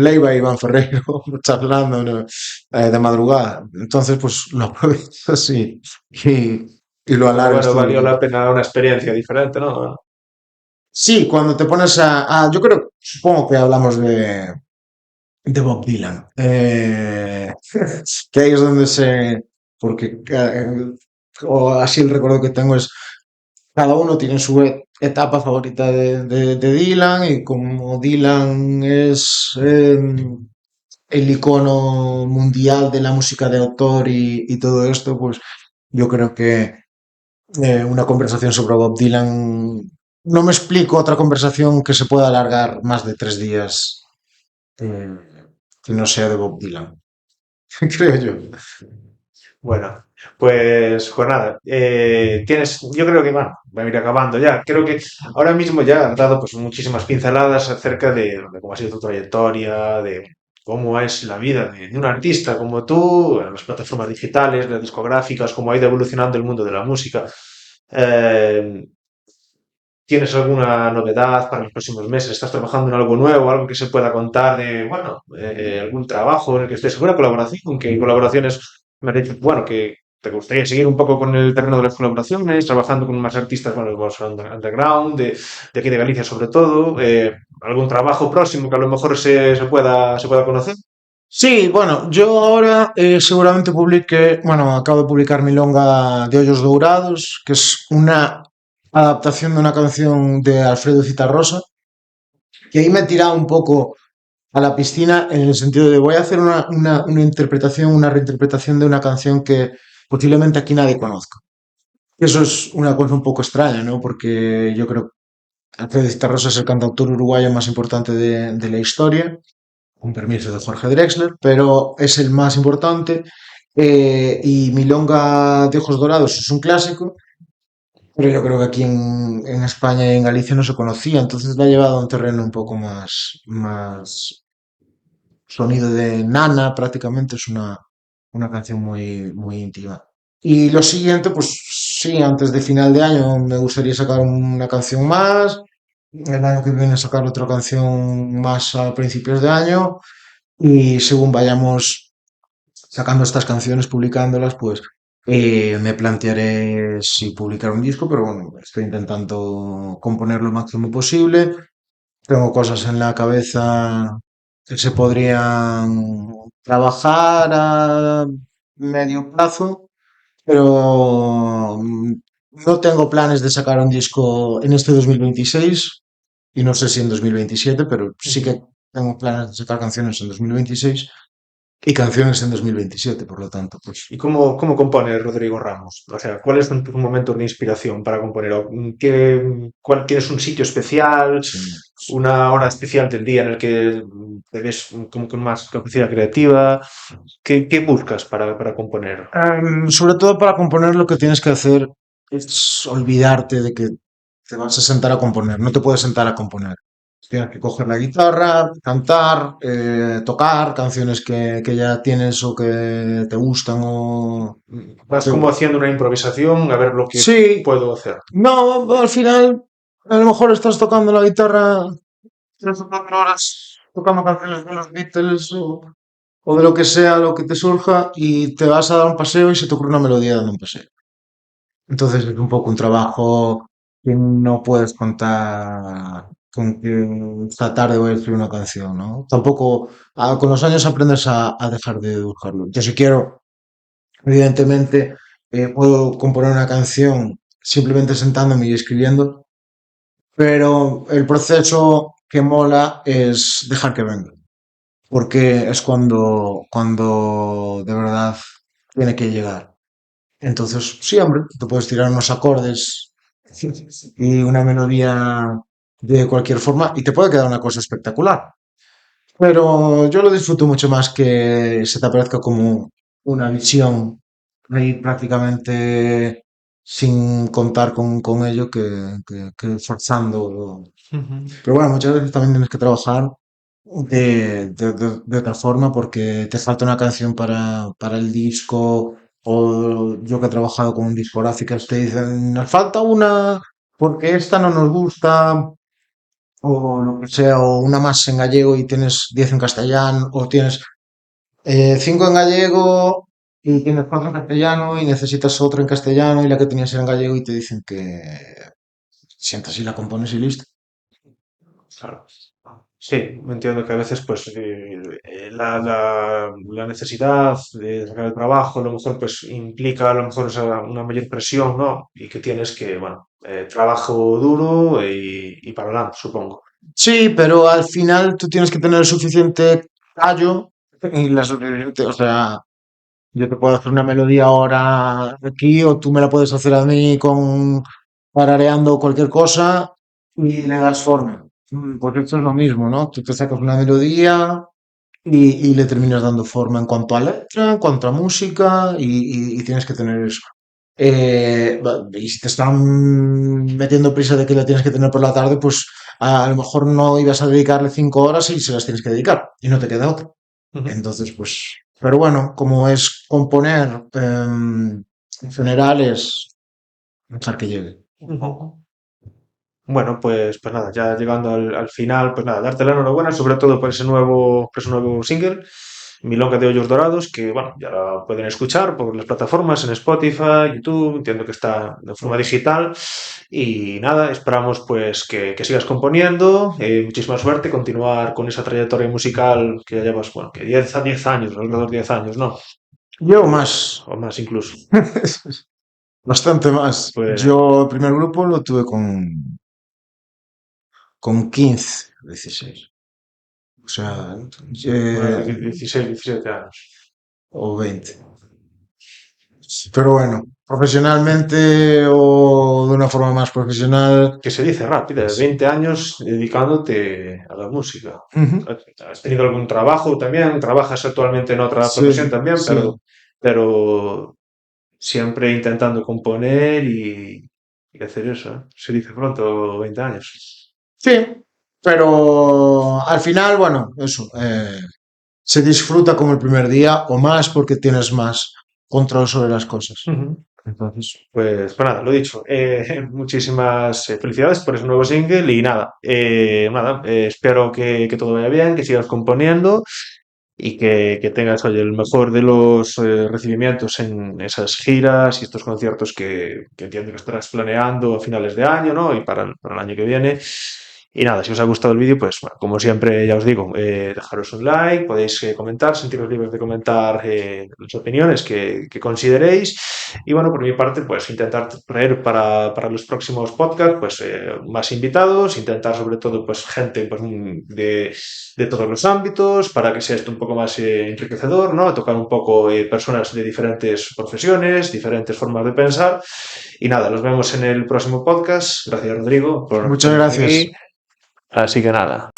Leiva y Iván Ferreiro charlando, ¿no? De madrugada. Entonces, pues lo aprovecho así y lo pero alargo bueno, estos valió días. la pena una experiencia diferente, ¿no? Sí, cuando te pones yo creo, supongo que hablamos de Bob Dylan. Que ahí es donde porque o así el recuerdo que tengo es, cada uno tiene su etapa favorita de Dylan, y como Dylan es el icono mundial de la música de autor y todo esto, pues yo creo que una conversación sobre Bob Dylan, no me explico otra conversación que se pueda alargar más de 3 días, eh, que no sea de Bob Dylan, creo yo. Bueno, pues nada, yo creo que, bueno, voy a ir acabando ya. Creo que ahora mismo ya has dado pues muchísimas pinceladas acerca de cómo ha sido tu trayectoria, de cómo es la vida de un artista como tú, en las plataformas digitales, las discográficas, cómo ha ido evolucionando el mundo de la música. Eh, ¿Tienes alguna novedad para los próximos meses? ¿Estás trabajando en algo nuevo, algo que se pueda contar de, bueno, algún trabajo en el que estés, alguna colaboración? Que colaboraciones, me has dicho, bueno, que te gustaría seguir un poco con el terreno de las colaboraciones, trabajando con más artistas, bueno, más underground, de aquí de Galicia sobre todo, algún trabajo próximo que a lo mejor se pueda conocer. Sí, bueno, yo ahora seguramente publique, bueno, acabo de publicar Milonga de Hoyos Dourados, que es una adaptación de una canción de Alfredo Citarrosa, que ahí me he tirado un poco a la piscina en el sentido de voy a hacer una interpretación, una reinterpretación de una canción que posiblemente aquí nadie conozca. Eso es una cosa un poco extraña, ¿no? Porque yo creo que Alfredo Zitarrosa es el cantautor uruguayo más importante de la historia, con permiso de Jorge Drexler, pero es el más importante. Y Milonga de Ojos Dorados es un clásico, pero yo creo que aquí en España y en Galicia no se conocía, entonces la ha llevado a un terreno un poco más sonido de nana, prácticamente es una canción muy íntima. Y lo siguiente, pues sí, antes de final de año me gustaría sacar una canción más, el año que viene sacar otra canción más a principios de año y según vayamos sacando estas canciones, publicándolas, pues me plantearé si publicar un disco, pero bueno, estoy intentando componer lo máximo posible. Tengo cosas en la cabeza que se podrían trabajar a medio plazo, pero no tengo planes de sacar un disco en este 2026 y no sé si en 2027, pero sí que tengo planes de sacar canciones en 2026 y canciones en 2027, por lo tanto, pues ¿Y cómo compone Rodrigo Ramos? O sea, ¿cuáles son tus momentos de inspiración para componer? ¿O tienes un sitio especial, sí. una hora especial del día en el que te ves como con más capacidad creativa? ¿Qué buscas para componer? Sobre todo para componer lo que tienes que hacer es olvidarte de que te vas a sentar a componer, no te puedes sentar a componer. Tienes que coger la guitarra, cantar, tocar canciones que ya tienes o que te gustan o Vas como haciendo una improvisación a ver lo que Sí, puedo hacer. no, al final a lo mejor estás tocando la guitarra 3 o 4 horas tocando canciones de los Beatles o de lo que sea, lo que te surja y te vas a dar un paseo y se te ocurre una melodía dando un paseo. Entonces es un poco un trabajo que no puedes contar con que esta tarde voy a escribir una canción, ¿no? Tampoco, con los años aprendes a dejar de buscarlo. Yo si quiero, evidentemente, puedo componer una canción simplemente sentándome y escribiendo, pero el proceso que mola es dejar que venga, porque es cuando de verdad tiene que llegar. Entonces, sí, hombre, te puedes tirar unos acordes y una melodía de cualquier forma y te puede quedar una cosa espectacular. Pero yo lo disfruto mucho más que se te aparezca como una visión ahí prácticamente sin contar con ello que forzando. Ujú. Pero bueno, muchas veces también tienes que trabajar de otra forma porque te falta una canción para el disco o yo que he trabajado con discográficas te dicen, nos falta una porque esta no nos gusta o lo que sea, o una más en gallego y tienes 10 en castellano o tienes 5 en gallego y tienes 4 en castellano y necesitas otra en castellano y la que tenías era en gallego y te dicen que sientas y la compones y listo. Claro. Sí, entiendo que a veces pues la necesidad de sacar el trabajo a lo mejor pues implica a lo mejor una mayor presión, ¿no? Y que tienes que, bueno, trabajo duro y para adelante, supongo. Sí, pero al final tú tienes que tener el suficiente callo y la suficiente, o sea, yo te puedo hacer una melodía ahora aquí o tú me la puedes hacer a mí con tarareando cualquier cosa y le das forma. Pues esto es lo mismo, ¿no? Tú te sacas una melodía y le terminas dando forma en cuanto a letra, en cuanto a música y tienes que tener eso. Y si te están metiendo prisa de que la tienes que tener por la tarde, pues a lo mejor no ibas a dedicarle 5 horas y se las tienes que dedicar y no te queda otra. Ujú. Entonces, pues, pero bueno, como es componer, en general es dejar que llegue. Ujú. Bueno, pues nada, ya llegando al final, pues nada, darte la enhorabuena, sobre todo por ese nuevo single, Milonga de Hoyos Dorados, que bueno, ya la pueden escuchar por las plataformas, en Spotify, YouTube, entiendo que está de forma digital. Y nada, esperamos pues que sigas componiendo, muchísima suerte, continuar con esa trayectoria musical que ya llevas, bueno, que 10 años, alrededor de 10 años, ¿no? Yo más, O más incluso. bastante más. Pues Yo el primer grupo lo tuve con 15. 16. O sea, 16, 17 años. o 20. Pero bueno, profesionalmente o de una forma más profesional. Que se dice rápida, Pues, 20 años dedicándote a la música. ujú. ¿Has tenido algún trabajo también? ¿Trabajas actualmente en otra Sí, profesión también? sí, Pero siempre intentando componer y hacer eso, ¿eh? Se dice pronto, 20 años. sí, pero al final, bueno, eso, se disfruta como el primer día o más porque tienes más control sobre las cosas. Ujú. Entonces, Pues nada, lo dicho. Muchísimas felicidades por ese nuevo single y nada, espero que todo vaya bien, que sigas componiendo y que tengas oye, el mejor de los recibimientos en esas giras y estos conciertos que entiendo que estarás planeando a finales de año, ¿no? Y para el año que viene. Y nada, si os ha gustado el vídeo, pues bueno, como siempre ya os digo, dejaros un like, podéis comentar, sentiros libres de comentar las opiniones que consideréis. Y bueno, por mi parte, pues intentar traer para los próximos podcasts, pues más invitados, intentar sobre todo, pues gente pues, de todos los ámbitos, para que sea esto un poco más enriquecedor, ¿no? Tocar un poco personas de diferentes profesiones, diferentes formas de pensar. Y nada, nos vemos en el próximo podcast. Gracias, Rodrigo, por muchas tenerte gracias. aquí. Así que nada,